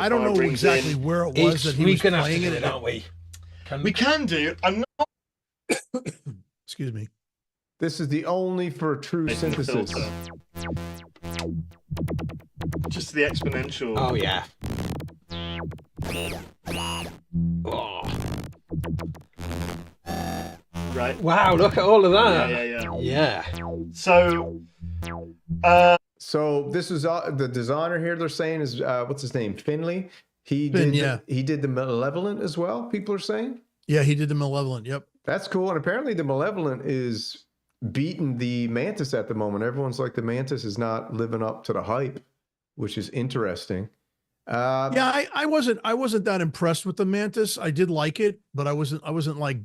don't know brings exactly in- where it was that he was gonna have to playing do it, aren't we? We can do. I'm not Excuse me. This is the only for true making a synthesis. filter. Just the exponential. Oh yeah. Oh. Right. Wow! Look at all of that. Yeah. Yeah. So, So this is the designer here. They're saying is what's his name? Finley. He Finn, did. yeah. He did the Malevolent as well. People are saying Yeah, he did the Malevolent. Yep. that's cool. And apparently the Malevolent is beating the Mantis at the moment. Everyone's like the Mantis is not living up to the hype, which is interesting. Yeah, I wasn't that impressed with the Mantis. I did like it, but I wasn't like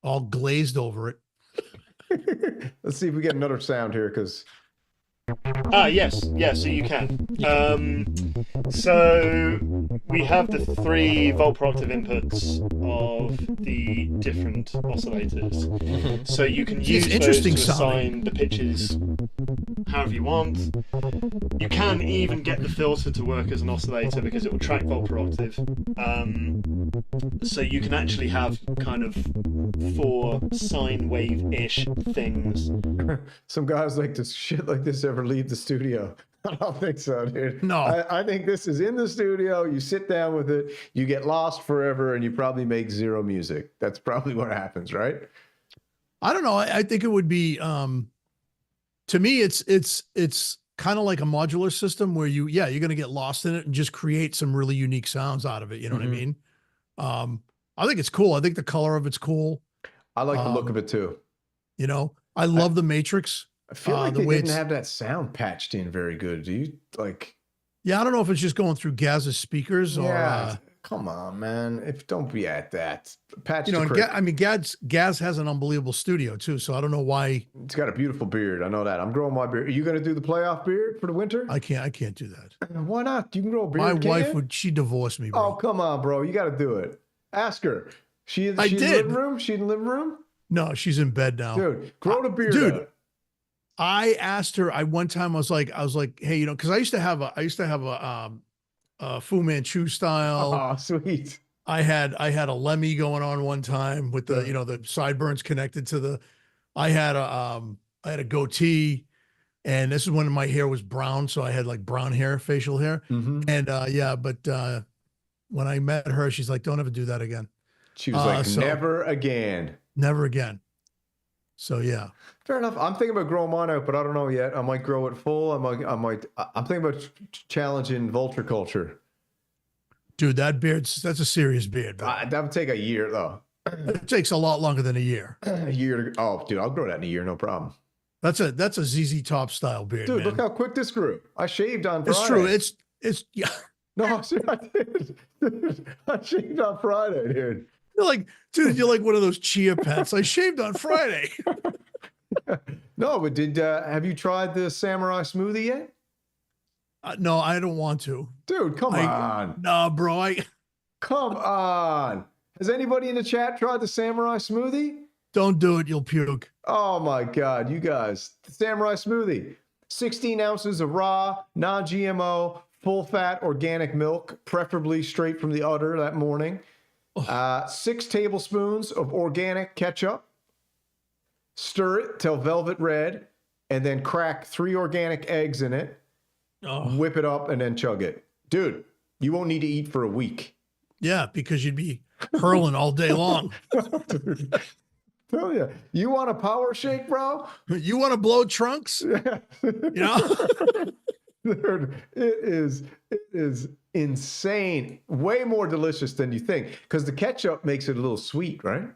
all glazed over it. Let's see if we get another sound here because yes, so you can. So we have the 3 volt per octave inputs of the different oscillators. So you can use those interesting to sounding. assign the pitches however you want. You can even get the filter to work as an oscillator because it will track volt per octave. So you can actually have kind of 4 sine wave-ish things. some guys like to shit like this ever leave the studio. I don't think so, dude. No. I think this is in the studio. You sit down with it, you get lost forever, and you probably make 0 music. That's probably what happens, right? I don't know. I think it would be to me it's kind of like a modular system where you're going to get lost in it and just create some really unique sounds out of it. You know what I mean? I think it's cool. I think the color of it's cool. I like the look of it too. You know, I love the Matrix. I feel like the they way didn't it's- have that sound patched in very good. Do you like? Yeah, I don't know if it's just going through Gaz's speakers or come on, man. Don't be at that. Patch you know, the and Cric. I mean, Gaz has an unbelievable studio too, so I don't know why It's got a beautiful beard. I know that. I'm growing my beard. Are you going to do the playoff beard for the winter? I can't do that. Why not? You can grow a beard. My can't wife you? she divorced me, bro. Oh, come on, bro. You got to do it. Ask her. She in the did. living room? She in the living room? No, she's in bed now. Dude, grow the beard dude, out. I asked her. One time I was like, hey, you know, because I used to have a Fu Manchu style. Oh, sweet. I had a Lemmy going on one time with the the sideburns connected to the. I had a goatee, and this is when my hair was brown, so I had like brown hair, facial hair, Mhm. and but when I met her, she's like, "Don't ever do that again, She was like, so- never again. never again." So yeah. Fair enough. I'm thinking about growing mine out, but I don't know yet. I might grow it full. I'm thinking about challenging vulture culture. Dude, that's a serious beard, bro. That would take a year though. It takes a lot longer than a year. A year to, oh, dude, I'll grow that in a year, no problem. That's a ZZ Top style beard, Dude, man. look how quick this grew. I shaved on Friday. It's true. It's yeah. No, see, I did. I shaved on Friday, dude. You're like, dude, you're like one of those chia pets. I shaved on Friday. No, but have you tried the Samurai Smoothie yet? No, I don't want to. Dude, come on. No, bro. Come on. Has anybody in the chat tried the Samurai Smoothie? Don't do it. You'll puke. Oh my God, you guys. The Samurai Smoothie. 16 ounces of raw, non-GMO, full-fat organic milk, preferably straight from the udder that morning. 6 tablespoons of organic ketchup. Stir it till velvet red, and then crack 3 organic eggs in it. Oh. Whip it up and then chug it. Dude, you won't need to eat for a week. Yeah, because you'd be hurling all day long. Dude, tell you, you want a power shake, bro? You want to blow trunks? Yeah. You know? Dude, it is insane. Way more delicious than you think, because the ketchup makes it a little sweet, right?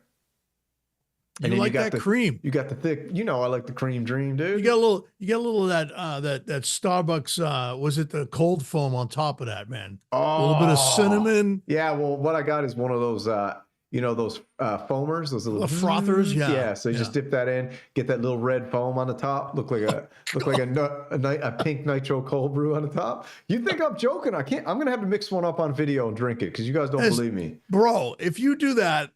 You like that cream. You got the thick, I like the cream dream, dude. You got a little of that Starbucks, was it the cold foam on top of that, man? A little bit of cinnamon. Yeah, well, what I got is one of those those foamers, those little frothers, yeah. Yeah, so you just dip that in, get that little red foam on the top, look like a pink nitro cold brew on the top. You think I'm joking? I'm gonna have to mix one up on video and drink it because you guys don't believe me. Bro, if you do that.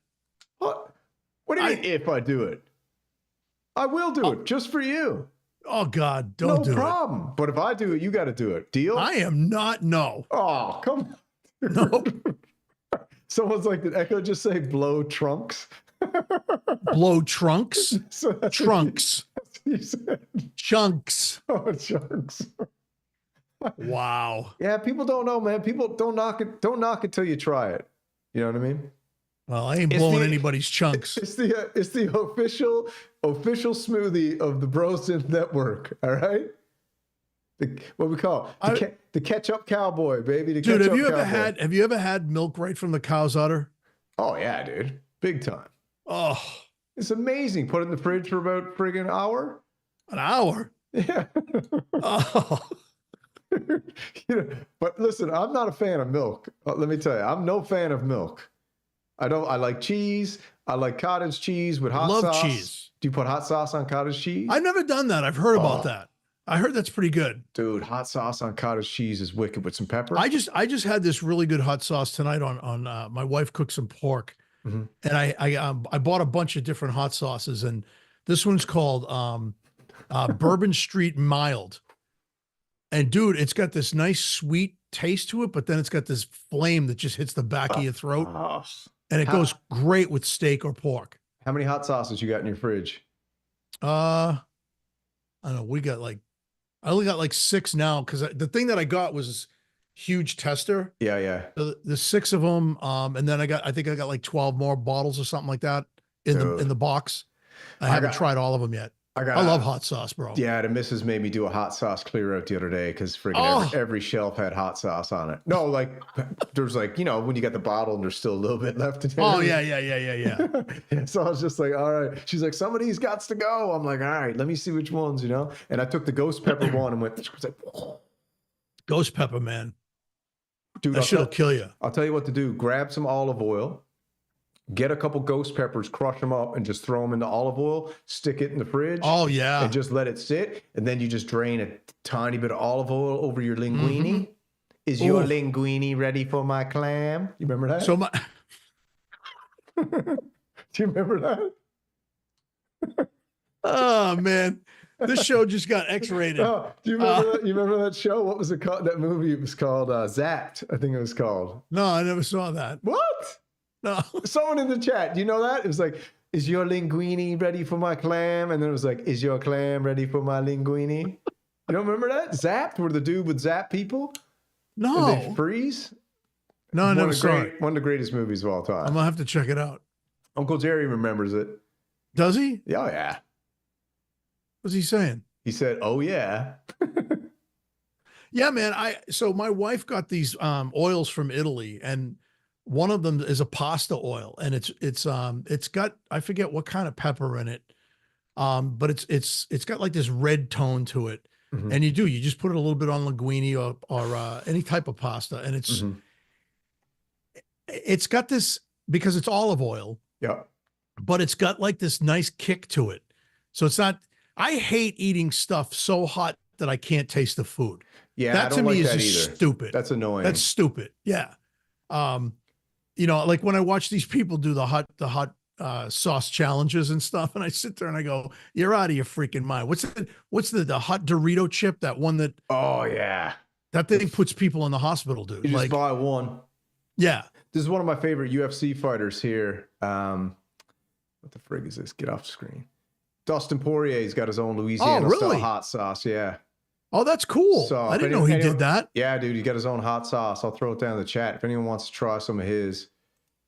What do you mean if I do it? I will do it just for you. Oh God, don't do it. No problem. But if I do it, you got to do it. Deal? I am not. No. Oh, come on. No. Someone's like, did Echo just say blow trunks? Blow trunks? So Trunks. you said. Chunks. Oh, chunks. Wow. Yeah, people don't know, man. People don't knock it. Don't knock it till you try it. You know what I mean? Well, I ain't blowing anybody's chunks. It's the official smoothie of the Brosynth Network. All right. What we call the ketchup cowboy, baby. Dude, have you ever had milk right from the cow's udder? Oh yeah, dude, big time. Oh, it's amazing. Put it in the fridge for about friggin' hour. An hour. Yeah. Oh. But listen, I'm not a fan of milk. Let me tell you, I'm no fan of milk. I like cheese. I like cottage cheese with hot sauce. Love cheese. Do you put hot sauce on cottage cheese? I've never done that. I've heard about that. I heard that's pretty good. Dude, hot sauce on cottage cheese is wicked with some pepper. I just had this really good hot sauce tonight on my wife cooked some pork. Mm-hmm. And I bought a bunch of different hot sauces, and this one's called Bourbon Street Mild. And dude, it's got this nice sweet taste to it, but then it's got this flame that just hits the back of your throat. And it goes great with steak or pork. How many hot sauces you got in your fridge? I don't know. I only got like 6 now because the thing that I got was this huge tester. Yeah. So there's 6 of them. And then I think I got like 12 more bottles or something like that in the box. I haven't tried all of them yet. I love hot sauce, bro. Yeah, the missus made me do a hot sauce clear out the other day because friggin' every shelf had hot sauce on it. No, there's when you got the bottle and there's still a little bit left in there. Oh, yeah. So I was just like, all right. She's like, some of these gots to go. I'm like, all right, let me see which ones, And I took the ghost pepper one and went, ghost pepper, man. Dude, that shit'll kill you. I'll tell you what to do. Grab some olive oil. Get a couple ghost peppers, crush them up, and just throw them into olive oil. Stick it in the fridge. Oh, yeah. And just let it sit. And then you just drain a tiny bit of olive oil over your linguine. Mm-hmm. Is your linguine ready for my clam? You remember that? So Do you remember that? Oh, man. This show just got X-rated. Oh, do you remember that? You remember that show? What was it called? That movie? It was called Zapped, I think it was called. No, I never saw that. What? No. Someone in the chat, do you know that? It was like, is your linguine ready for my clam? And then it was like, is your clam ready for my linguine? You don't remember that? Zapped, where the dude would zap people? No. And they freeze? No, I never saw it. One of the greatest movies of all time. I'm going to have to check it out. Uncle Jerry remembers it. Does he? Oh, yeah. What's he saying? He said, oh, yeah. Yeah, man. So my wife got these oils from Italy, and one of them is a pasta oil, and it's got, I forget what kind of pepper in it. But it's got like this red tone to it. And you just put it a little bit on linguine or any type of pasta. And it's got this, because it's olive oil. Yeah. But it's got like this nice kick to it. So it's not, I hate eating stuff so hot that I can't taste the food. Yeah. That to me is just stupid. That's annoying. That's stupid. Yeah. You know, like when I watch these people do the hot sauce challenges and stuff, and I sit there and I go, "You're out of your freaking mind." What's the hot Dorito chip? That one that? Oh yeah. That thing puts people in the hospital, dude. You like, just buy one. Yeah. This is one of my favorite UFC fighters here. What the frig is this? Get off the screen. Dustin Poirier's got his own Louisiana style hot sauce. Yeah. Oh, that's cool. So I didn't know he did that. Yeah, dude, he got his own hot sauce. I'll throw it down in the chat. If anyone wants to try some of his,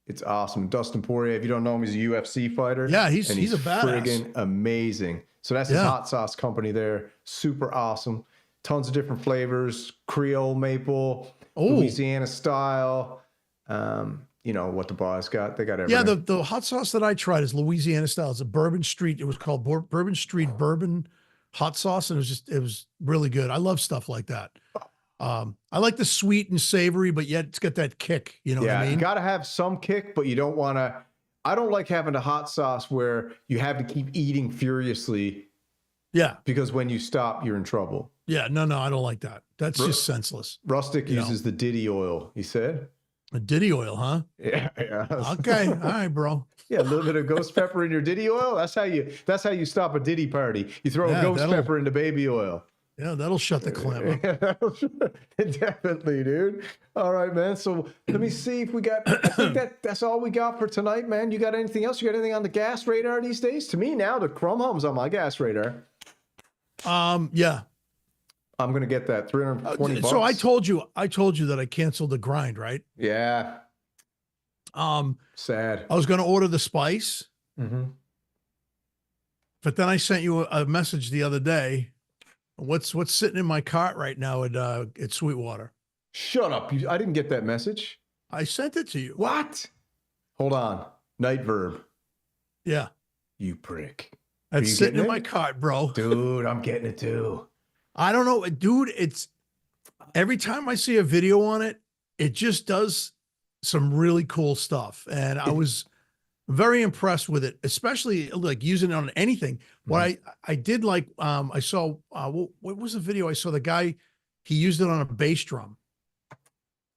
it's awesome. Dustin Poirier, if you don't know him, he's a UFC fighter. Yeah, he's a badass. Friggin' amazing. So that's his hot sauce company there. Super awesome. Tons of different flavors. Creole maple, Louisiana style. You know what the boss got. They got everything. Yeah, the hot sauce that I tried is Louisiana style. It's a Bourbon Street. It was called Bourbon Street Bourbon hot sauce, and it was really good. I love stuff like that. I like the sweet and savory, but yet it's got that kick. You know what I mean? You got to have some kick, but you don't want to. I don't like having a hot sauce where you have to keep eating furiously. Yeah. Because when you stop, you're in trouble. Yeah. No, I don't like that. That's just senseless. Rustic uses the Diddy oil, he said. A Diddy oil, huh? Yeah. Okay. All right, bro. Yeah, a little bit of ghost pepper in your Diddy oil. That's how you stop a Diddy party. You throw a ghost pepper into baby oil. Yeah, that'll shut the clam up. Definitely, dude. All right, man. So let me see if we got. I think that's all we got for tonight, man. You got anything else? You got anything on the gas radar these days? To me, now the Crum Hum's on my gas radar. Yeah. I'm gonna get that $320. So I told you that I canceled the grind, right? Yeah. Sad. I was gonna order the spice, mm-hmm. but then I sent you a message the other day. What's sitting in my cart right now at Sweetwater? Shut up! I didn't get that message. I sent it to you. What? Hold on. Nightverb. Yeah. You prick. That's sitting in my cart, bro. Dude, I'm getting it too. I don't know, dude. It's every time I see a video on it, it just does some really cool stuff, and I was very impressed with it, especially like using it on anything. What I did like, I saw what was the video? I saw the guy, he used it on a bass drum.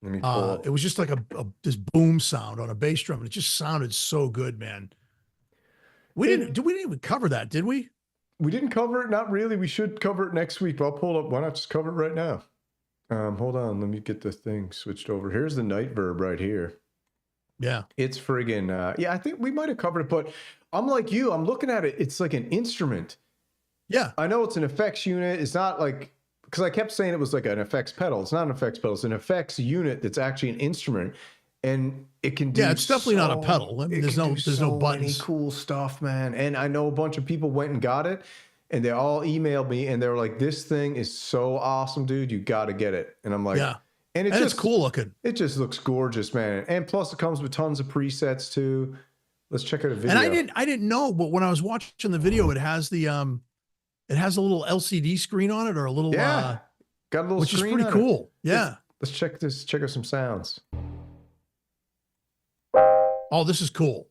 Let me pull it was just like this boom sound on a bass drum, and it just sounded so good, man. We didn't even cover that, did we? We didn't cover it, not really. We should cover it next week, but I'll pull up. Why not just cover it right now? Hold on, let me get the thing switched over. Here's the Nightverb right here. Yeah. It's friggin', yeah, I think we might have covered it, but I'm like you, I'm looking at it, it's like an instrument. Yeah. I know it's an effects unit. It's not like, because I kept saying it was like an effects pedal. It's not an effects pedal. It's an effects unit that's actually an instrument. And it can do. Yeah, it's definitely not a pedal. I mean, there's no buttons. Many cool stuff, man. And I know a bunch of people went and got it, and they all emailed me, and they were like, "This thing is so awesome, dude! You got to get it." And I'm like, "Yeah." And it's cool looking. It just looks gorgeous, man. And plus, it comes with tons of presets too. Let's check out a video. And I didn't know, but when I was watching the video, it has a little LCD screen on it, or a little got a little which screen, is pretty cool. Yeah. Let's check this. Check out some sounds. Oh, this is cool.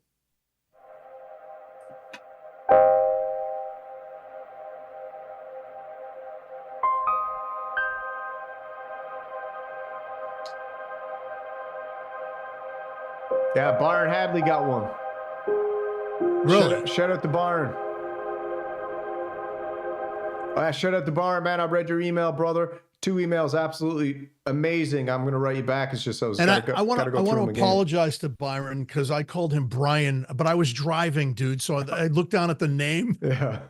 Yeah, Byron Hadley got one. Really? Shout out to Byron. Shout out to Byron, man. I read your email, brother. 2 emails, absolutely amazing. I'm going to write you back. It's just I want to apologize to Byron because I called him Brian, but I was driving, dude. So I looked down at the name. Yeah.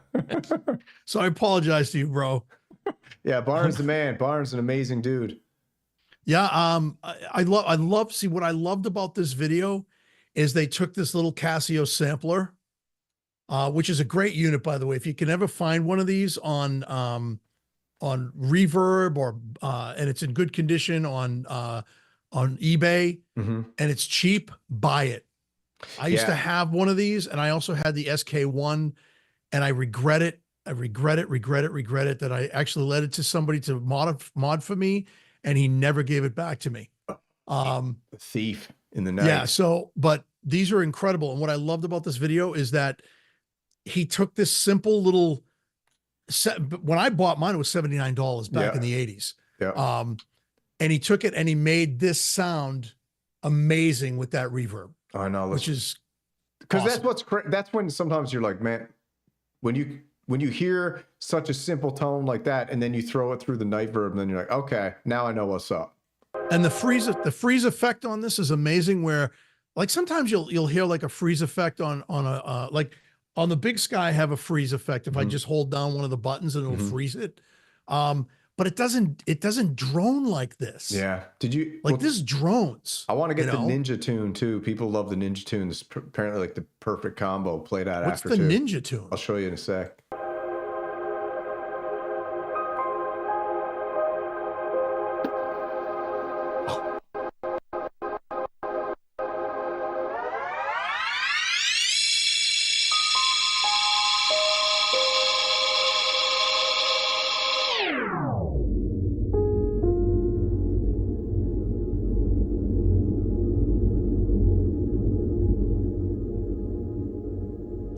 So I apologize to you, bro. Yeah, Byron's the man. Byron's an amazing dude. Yeah. I love. See, what I loved about this video is they took this little Casio sampler, which is a great unit, by the way. If you can ever find one of these on Reverb or and it's in good condition on on eBay Mm-hmm. and it's cheap, buy it. I used to have one of these, and I also had the SK1, and I regret it. I regret it that I actually led it to somebody to mod for me, and he never gave it back to me. The thief in the night. Yeah. So, but these are incredible. And what I loved about this video is that he took this simple little set. When I bought mine, it was $79 back in the 80s. Yeah. And he took it and he made this sound amazing with that reverb. I know. Which is because awesome. that's when sometimes you're like, man, when you hear such a simple tone like that, and then you throw it through the nightverb, and then you're like, okay, now I know what's up. And the freeze effect on this is amazing. Where like sometimes you'll hear like a freeze effect on a like on the Big Sky, I have a freeze effect if I just hold down one of the buttons and it'll freeze it. But it doesn't drone like this. Yeah. Did you like this drones? I want to get the Ninja tune too. People love the Ninja tune. It's apparently like the perfect combo played out What's after the too. Ninja tune? I'll show you in a sec.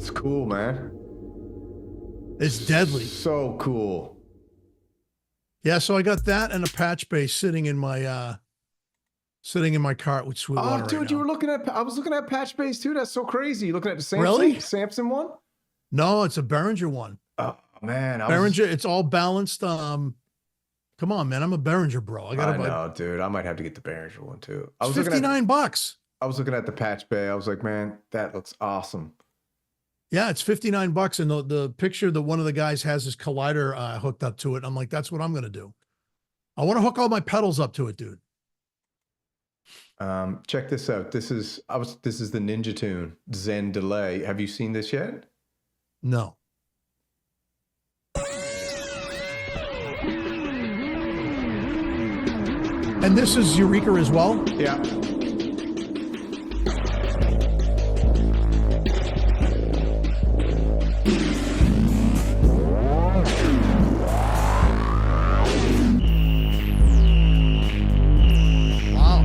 It's cool, man. It's deadly. So cool. Yeah, so I got that and a patch bass sitting in my cart with Sweetwater. Oh, dude, right you now. were looking at. I was looking at patch bass too. That's so crazy. You looking at the Samson? Really? Samson one? No, it's a Behringer one. Oh man, Behringer. It's all balanced. Come on, man. I'm a Behringer bro. I know, dude. I might have to get the Behringer one too. I It's was looking at $59. I was looking at the patch bay. I was like, man, that looks awesome. Yeah, it's $59, and the picture that one of the guys has his collider hooked up to it. I'm like, that's what I'm gonna do. I want to hook all my pedals up to it, dude. Check this out. This is the Ninja tune, Zen Delay. Have you seen this yet? No. And this is Eureka as well? Yeah. Wow.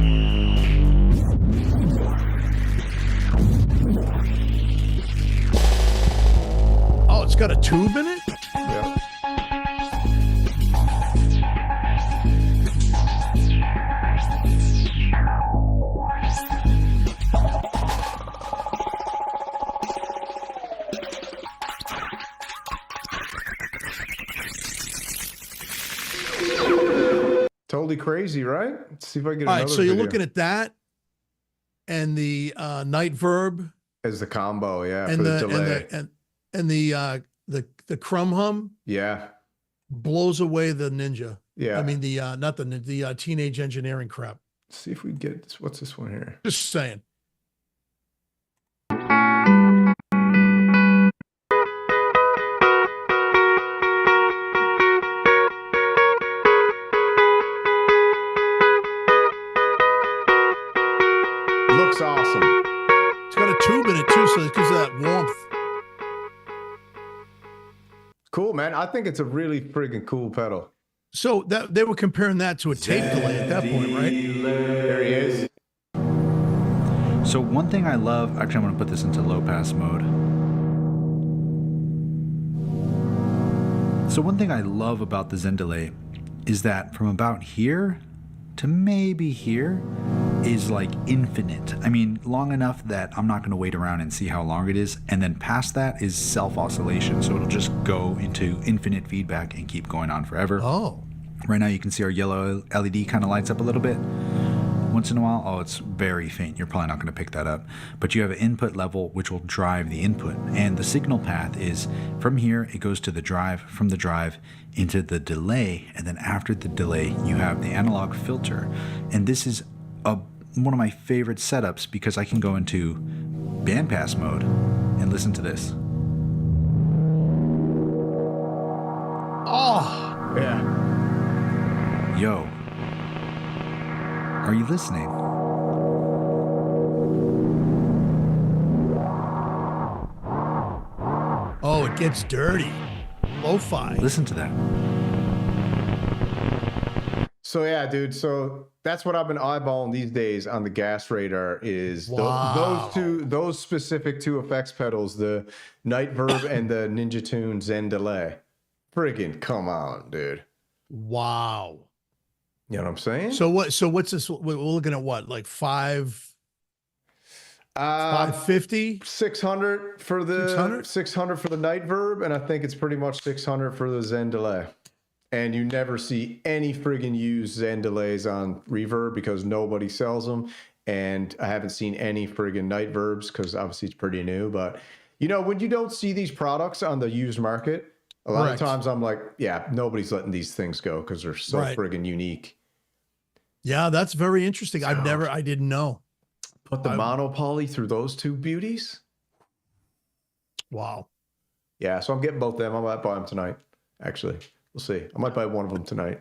Oh, it's got a tube in it? Yeah. Totally crazy, right? Let's see if I can get All another right, so you're video. looking at that and the nightverb as the combo, yeah, and for the the delay. and the Crum hum Yeah. blows away the Ninja. Yeah. I mean the not the teenage engineering crap. Let's see if we can get this. What's this one here? Just saying. Looks awesome. It's got a tube in it too, so it gives that warmth. Cool, man. I think it's a really friggin' cool pedal. So that they were comparing that to a tape delay at that point, right? There he is. So one thing I love, actually I'm going to put this into low pass mode. So one thing I love about the Zen delay is that from about here to maybe here is like infinite. I mean, long enough that I'm not going to wait around and see how long it is. And then past that is self-oscillation. So it'll just go into infinite feedback and keep going on forever. Oh. Right now you can see our yellow LED kind of lights up a little bit. Once in a while, oh, it's very faint. You're probably not going to pick that up. But you have an input level which will drive the input. And the signal path is from here, it goes to the drive, from the drive into the delay. And then after the delay, you have the analog filter. And this is one of my favorite setups because I can go into bandpass mode and listen to this. Oh. Yeah. Yo. Are you listening? Oh, it gets dirty. Lo-fi. Listen to that. So yeah, dude. So that's what I've been eyeballing these days on the Gas Radar is Wow. those specific two effects pedals, the Nightverb and the Ninja Tune Zen Delay. Friggin' come on, dude. Wow. You know what I'm saying? So what's this? We're looking at what, like 550? 600 for the 600? 600 for the Nightverb, and I think it's pretty much 600 for the Zen Delay. And you never see any friggin' used Zen Delays on Reverb because nobody sells them. And I haven't seen any friggin' Nightverbs because obviously it's pretty new. But, you know, when you don't see these products on the used market, a lot Correct. of times I'm like, yeah, nobody's letting these things go because they're so Right. friggin' unique. Yeah, that's very interesting. I didn't know. Put the monopoly through those two beauties. Wow. Yeah, so I'm getting both of them. I might buy them tonight, actually. We'll see. I might buy one of them tonight.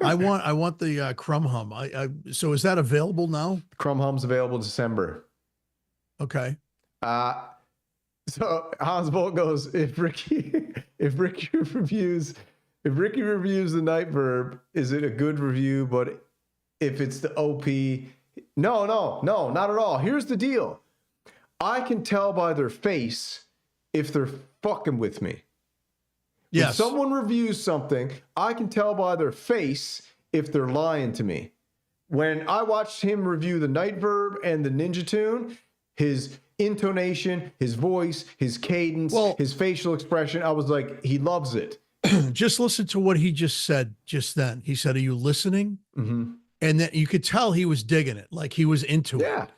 I want the Crum hum. So is that available now? Crum Hum's available December. Okay. So Hans Bolt goes, if Ricky reviews the Nightverb, is it a good review? But if it's the OP, no, not at all. Here's the deal. I can tell by their face if they're fucking with me. When Yes. someone reviews something, I can tell by their face if they're lying to me. When I watched him review the Nightverb and the Ninja Tune, his intonation, his voice, his cadence, his facial expression, I was like, he loves it. Just listen to what he just said just then. He said, "Are you listening?" Mm-hmm. And then you could tell he was digging it, like he was into Yeah. it.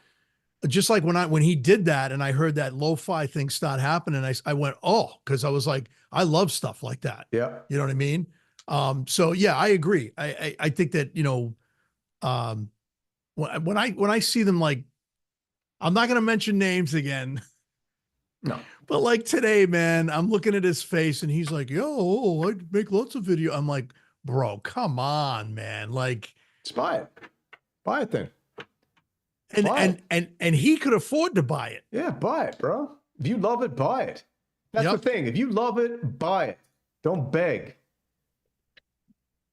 Just like when he did that and I heard that lo-fi thing start happening, I went, oh, because I was like, I love stuff like that. Yeah. You know what I mean? So yeah, I agree. I think that, you know, when I see them, like, I'm not going to mention names again. No. But like today, man, I'm looking at his face and he's like, yo, I make lots of video. I'm like, bro, come on, man. Like, just buy it. Buy it then. And he could afford to buy it. Yeah, buy it, bro. If you love it, buy it. That's the thing. If you love it, buy it. Don't beg.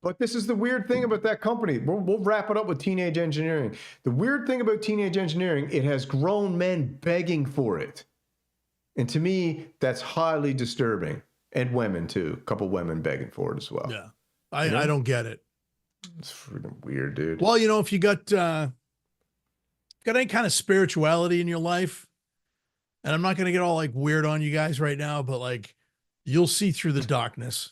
But this is the weird thing about that company. We'll wrap it up with Teenage Engineering. The weird thing about Teenage Engineering, it has grown men begging for it. And to me, that's highly disturbing. And women, too. A couple women begging for it as well. Yeah. I don't get it. It's freaking weird, dude. Well, you know, if you got any kind of spirituality in your life, and I'm not going to get all like weird on you guys right now, but like you'll see through the darkness.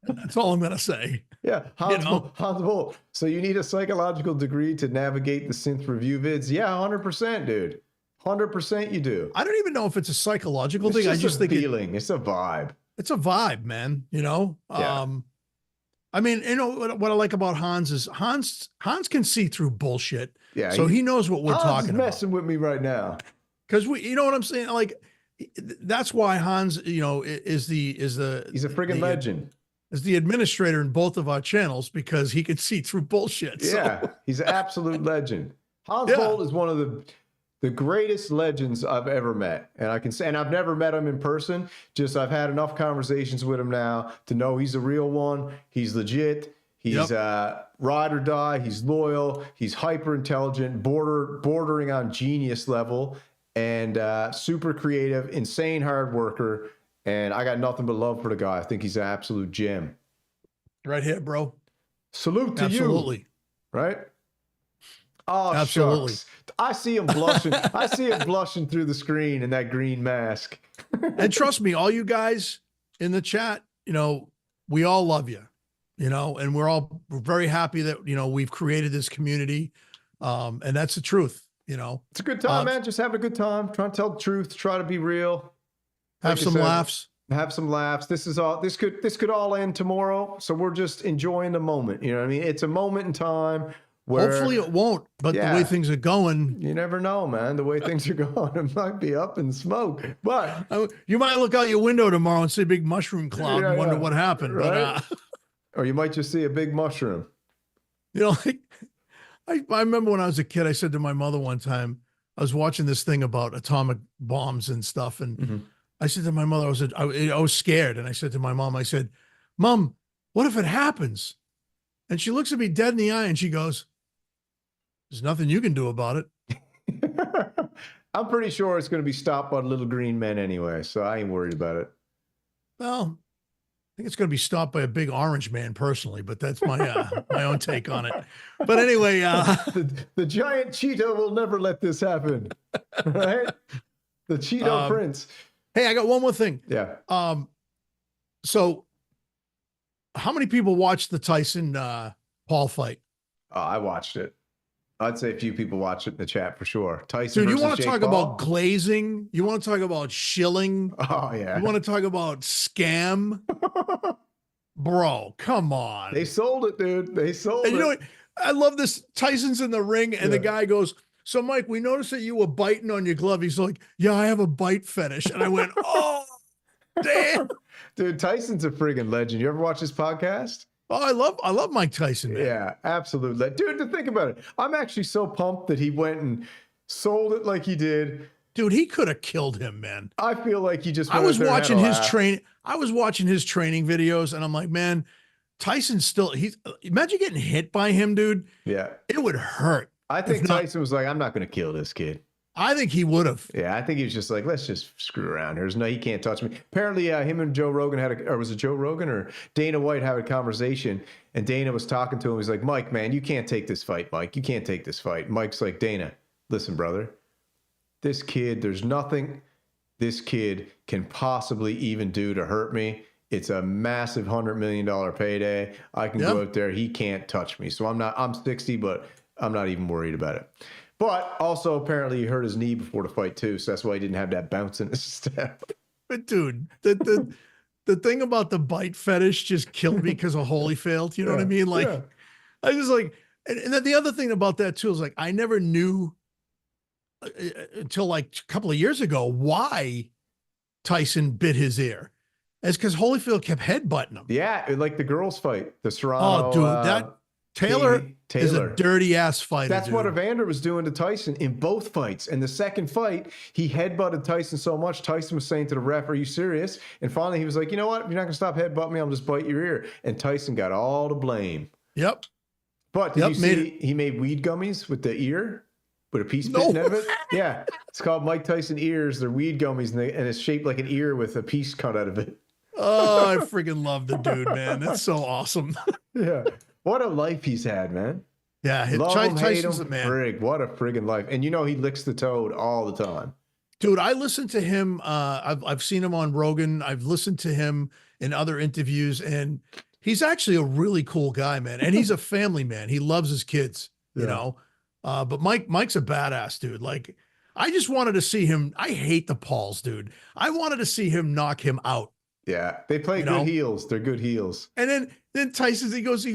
That's all I'm going to say. Yeah, Hans Bolt. So you need a psychological degree to navigate the synth review vids? Yeah, 100%, dude. 100% you do. I don't even know if it's a psychological It's thing. just I just think feeling. It's a vibe. It's a vibe, man. You know? Yeah. I mean, you know, what I like about Hans is Hans can see through bullshit. Yeah. So he knows what we're Hans talking is about. messing with me right now. Because you know what I'm saying? Like, that's why Hans, you know, he's a friggin' legend. Is the administrator in both of our channels because he could see through bullshit. Yeah, So. he's an absolute legend. Hans Bolt is one of the greatest legends I've ever met. And I can say, and I've never met him in person, just I've had enough conversations with him now to know he's a real one. He's legit. He's ride or die. He's loyal. He's hyper intelligent, bordering on genius level, and super creative, insane hard worker. And I got nothing but love for the guy. I think he's an absolute gem. Right here, bro. Salute to Absolutely. you. Right? Oh, Absolutely. shucks. I see him blushing. I see him blushing through the screen in that green mask. And trust me, all you guys in the chat, you know, we all love you, you know, and we're very happy that, you know, we've created this community. And that's the truth, you know. It's a good time, man. Just having a good time. Trying to tell the truth. Try to be real. Have some laughs. Have some laughs. This could all end tomorrow. So we're just enjoying the moment. You know what I mean? It's a moment in time where hopefully it won't, but the way things are going, you never know, man. The way things are going, it might be up in smoke. But you might look out your window tomorrow and see a big mushroom cloud and wonder what happened. Right? But or you might just see a big mushroom. you know, I remember when I was a kid, I said to my mother one time, I was watching this thing about atomic bombs and stuff. And I said to my mother, I was scared. And I said to my mom, I said, Mom, what if it happens? And she looks at me dead in the eye and she goes, there's nothing you can do about it. I'm pretty sure it's going to be stopped by little green men anyway, so I ain't worried about it. Well, I think it's going to be stopped by a big orange man personally, but that's my my own take on it. But anyway, the giant Cheeto will never let this happen, right? The Cheeto Prince. Hey, I got one more thing. Yeah. So, how many people watched the Tyson Paul fight? I watched it. I'd say a few people watch it in the chat for sure. Tyson, dude, you want to Jake talk Paul? about glazing? You want to talk about shilling? Oh yeah. You want to talk about scam? Bro, come on. They sold it, dude. They sold it. And you know what? I love this. Tyson's in the ring, and the guy goes, so Mike, we noticed that you were biting on your glove. He's like, yeah, I have a bite fetish. And I went, oh, damn. Dude, Tyson's a friggin' legend. You ever watch his podcast? Oh, I love Mike Tyson, man. Yeah, absolutely. Dude, to think about it, I'm actually so pumped that he went and sold it like he did. Dude, he could have killed him, man. I feel like he just I was watching his training. I was watching his training videos, and I'm like, man, Tyson's still, imagine getting hit by him, dude. Yeah. It would hurt. I think Tyson was like, I'm not going to kill this kid. I think he would have. Yeah, I think he was just like, let's just screw around. There's no, he can't touch me. Apparently, him and Joe Rogan or was it Joe Rogan or Dana White had a conversation, and Dana was talking to him. He's like, Mike, man, you can't take this fight, Mike. You can't take this fight. Mike's like, Dana, listen, brother, this kid, there's nothing this kid can possibly even do to hurt me. It's a massive $100 million payday. I can go out there. He can't touch me. So I'm 60, but I'm not even worried about it. But also, apparently, he hurt his knee before the fight, too. So that's why he didn't have that bounce in his step. But, dude, the thing about the bite fetish just killed me because of Holyfield. You know what I mean? Like, I just like, and then the other thing about that, too, is like, I never knew until like a couple of years ago why Tyson bit his ear. It's because Holyfield kept headbutting him. Yeah, like the girls' fight, the Serrano. Oh, dude, that Taylor is a dirty ass fighter. That's what Evander was doing to Tyson in both fights. In the second fight, he headbutted Tyson so much, Tyson was saying to the ref, are you serious? And finally, he was like, you know what? If you're not going to stop headbutting me, I'll just bite your ear. And Tyson got all the blame. Yep. But did you see he made weed gummies with the ear? With a piece bitten out of it? Yeah. It's called Mike Tyson ears. They're weed gummies, and it's shaped like an ear with a piece cut out of it. Oh, I freaking love the dude, man. That's so awesome. Yeah. What a life he's had, man. Yeah. Tyson's a man. Frig. What a friggin' life. And you know he licks the toad all the time. Dude, I listened to him. I've seen him on Rogan. I've listened to him in other interviews, and he's actually a really cool guy, man. And he's a family man. He loves his kids, you know. But Mike's a badass, dude. Like, I just wanted to see him. I hate the Pauls, dude. I wanted to see him knock him out. Yeah, they play good heels. They're good heels. And then Tyson, he goes,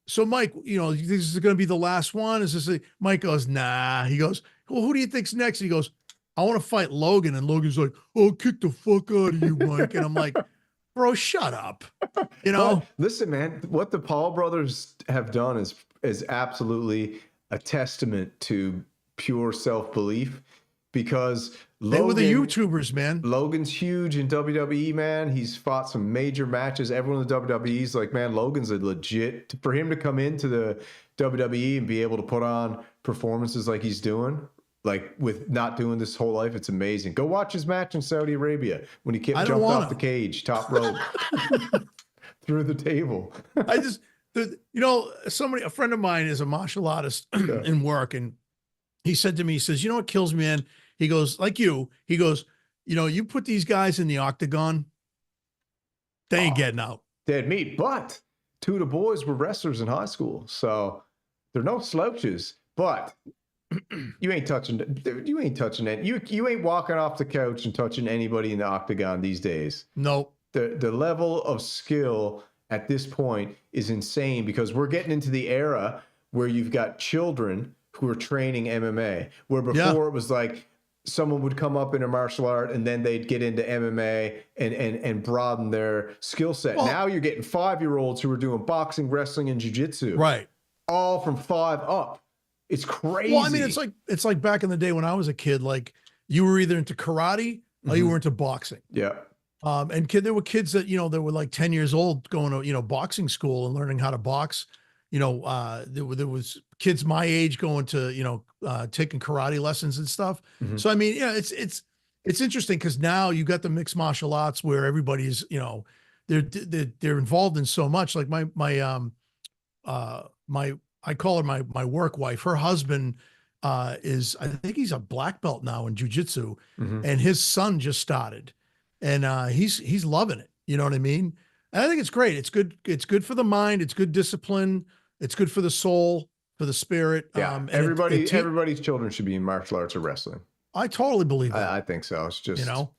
so Mike, you know, this is going to be the last one. Is this Mike goes, nah. He goes, well, who do you think's next? He goes, I want to fight Logan. And Logan's like, oh, kick the fuck out of you, Mike. And I'm like, bro, shut up. You know? But listen, man, what the Paul brothers have done is absolutely a testament to pure self-belief, because they were the YouTubers, man. Logan's huge in WWE, man. He's fought some major matches. Everyone in the WWE's like, man, Logan's a legit. For him to come into the WWE and be able to put on performances like he's doing, like with not doing this whole life, it's amazing. Go watch his match in Saudi Arabia when he jumped off the cage, top rope, through the table. A friend of mine is a martial artist in work, and he said to me, he says, you know what kills me, man? He goes, like you, he goes, you know, you put these guys in the octagon, they ain't getting out. Dead meat. But two of the boys were wrestlers in high school, so they're no slouches. But you ain't touching it. You ain't walking off the couch and touching anybody in the octagon these days. Nope. The level of skill at this point is insane, because we're getting into the era where you've got children who are training MMA, where before it was like someone would come up in a martial art and then they'd get into MMA and broaden their skill set. Well, now you're getting 5-year-olds who are doing boxing, wrestling, and jiu-jitsu. Right. all from 5 up. It's crazy. Well, I mean, it's like back in the day when I was a kid, like you were either into karate or you were into boxing. Yeah. And there were kids that, you know, that were like 10 years old going to, you know, boxing school and learning how to box. You know, there was kids my age going to, you know, taking karate lessons and stuff. So, I mean, yeah, it's interesting because now you got the mixed martial arts where everybody's, you know, they're involved in so much. Like I call her my work wife. Her husband is, I think he's a black belt now in jujitsu, and his son just started, and he's loving it. You know what I mean? And I think it's great. It's good. It's good for the mind. It's good discipline. It's good for the soul, for the spirit. Yeah. Everybody's children should be in martial arts or wrestling. I totally believe that. I think so. It's just, you know,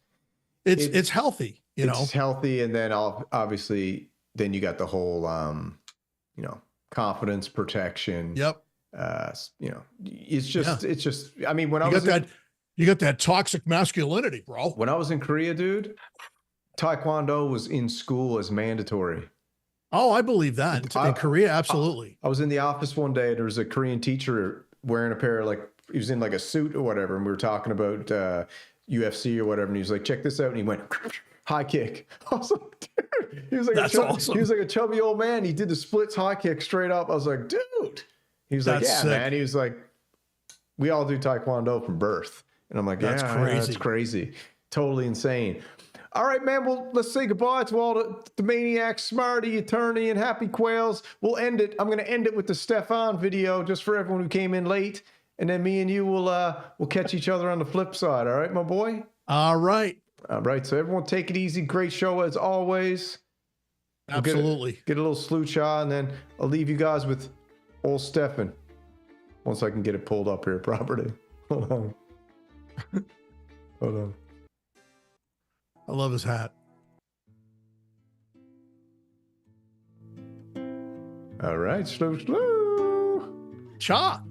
it's healthy. You know, it's healthy, and then obviously then you got the whole you know, confidence, protection. Yep. You know, it's just. I mean, when you got that toxic masculinity, bro. When I was in Korea, dude, Taekwondo was in school as mandatory. Oh, I believe that. In Korea, absolutely. I was in the office one day. There was a Korean teacher wearing a pair of, like, he was in like a suit or whatever, and we were talking about UFC or whatever, and he was like, "Check this out," and he went high kick. I was like, dude, he was like, awesome. He was like a chubby old man. He did the splits high kick straight up. I was like, dude. He was like, yeah, sick, man. He was like, we all do Taekwondo from birth, and I'm like, that's crazy. Yeah, that's crazy. Totally insane. All right, man. Well, let's say goodbye to all the maniacs, Smarty, Attorney, and Happy Quails. We'll end it. I'm going to end it with the Stephane video just for everyone who came in late. And then me and you will catch each other on the flip side. All right, my boy? All right. All right. So everyone take it easy. Great show as always. Absolutely. Get a little sleuth shot, and then I'll leave you guys with old Stephane. Once I can get it pulled up here properly. Hold on. Hold on. I love his hat. All right. Slow. Cha.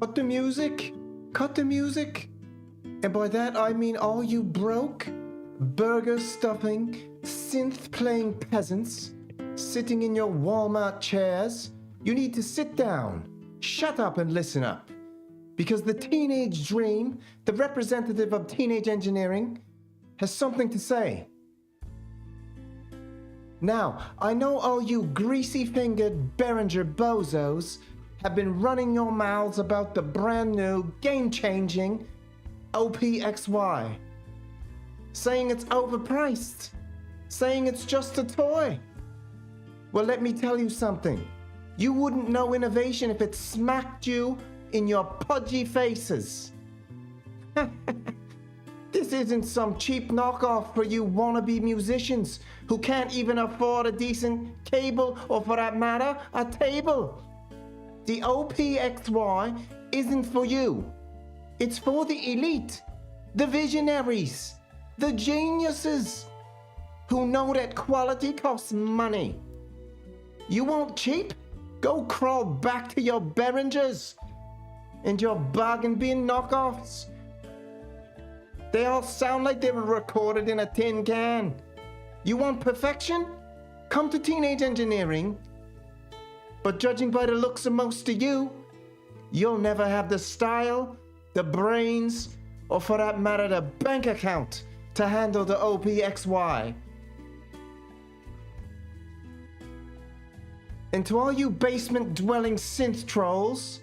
Cut the music. Cut the music. And by that I mean all you broke, burger stuffing, synth playing peasants sitting in your Walmart chairs. You need to sit down, shut up and listen up. Because the teenage dream, the representative of teenage engineering, has something to say. Now, I know all you greasy-fingered Behringer bozos have been running your mouths about the brand new, game-changing OPXY. Saying it's overpriced. Saying it's just a toy. Well, let me tell you something. You wouldn't know innovation if it smacked you in your pudgy faces. This isn't some cheap knockoff for you wannabe musicians who can't even afford a decent cable or, for that matter, a table. The OPXY isn't for you. It's for the elite, the visionaries, the geniuses who know that quality costs money. You want cheap? Go crawl back to your Behringers and your bargain bin knockoffs. They all sound like they were recorded in a tin can. You want perfection? Come to teenage engineering. But judging by the looks of most of you, you'll never have the style, the brains, or for that matter, the bank account to handle the OPXY. And to all you basement-dwelling synth trolls,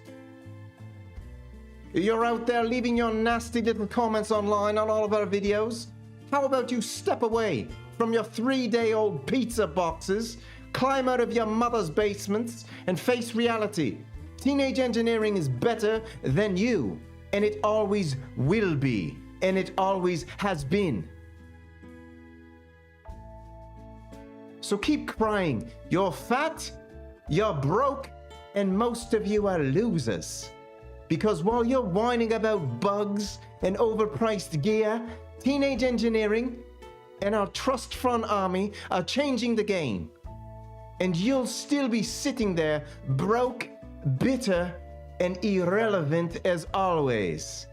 you're out there leaving your nasty little comments online on all of our videos. How about you step away from your 3-day-old pizza boxes, climb out of your mother's basements, and face reality? Teenage engineering is better than you, and it always will be, and it always has been. So keep crying. You're fat, you're broke, and most of you are losers. Because while you're whining about bugs and overpriced gear, teenage engineering and our trust fund army are changing the game. And you'll still be sitting there broke, bitter, and irrelevant as always.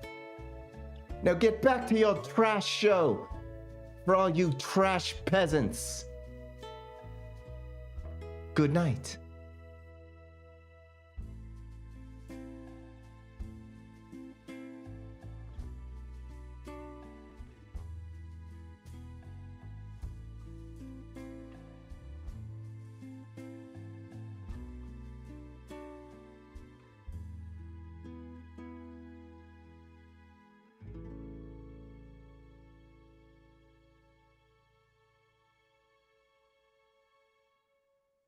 Now get back to your trash show for all you trash peasants. Good night.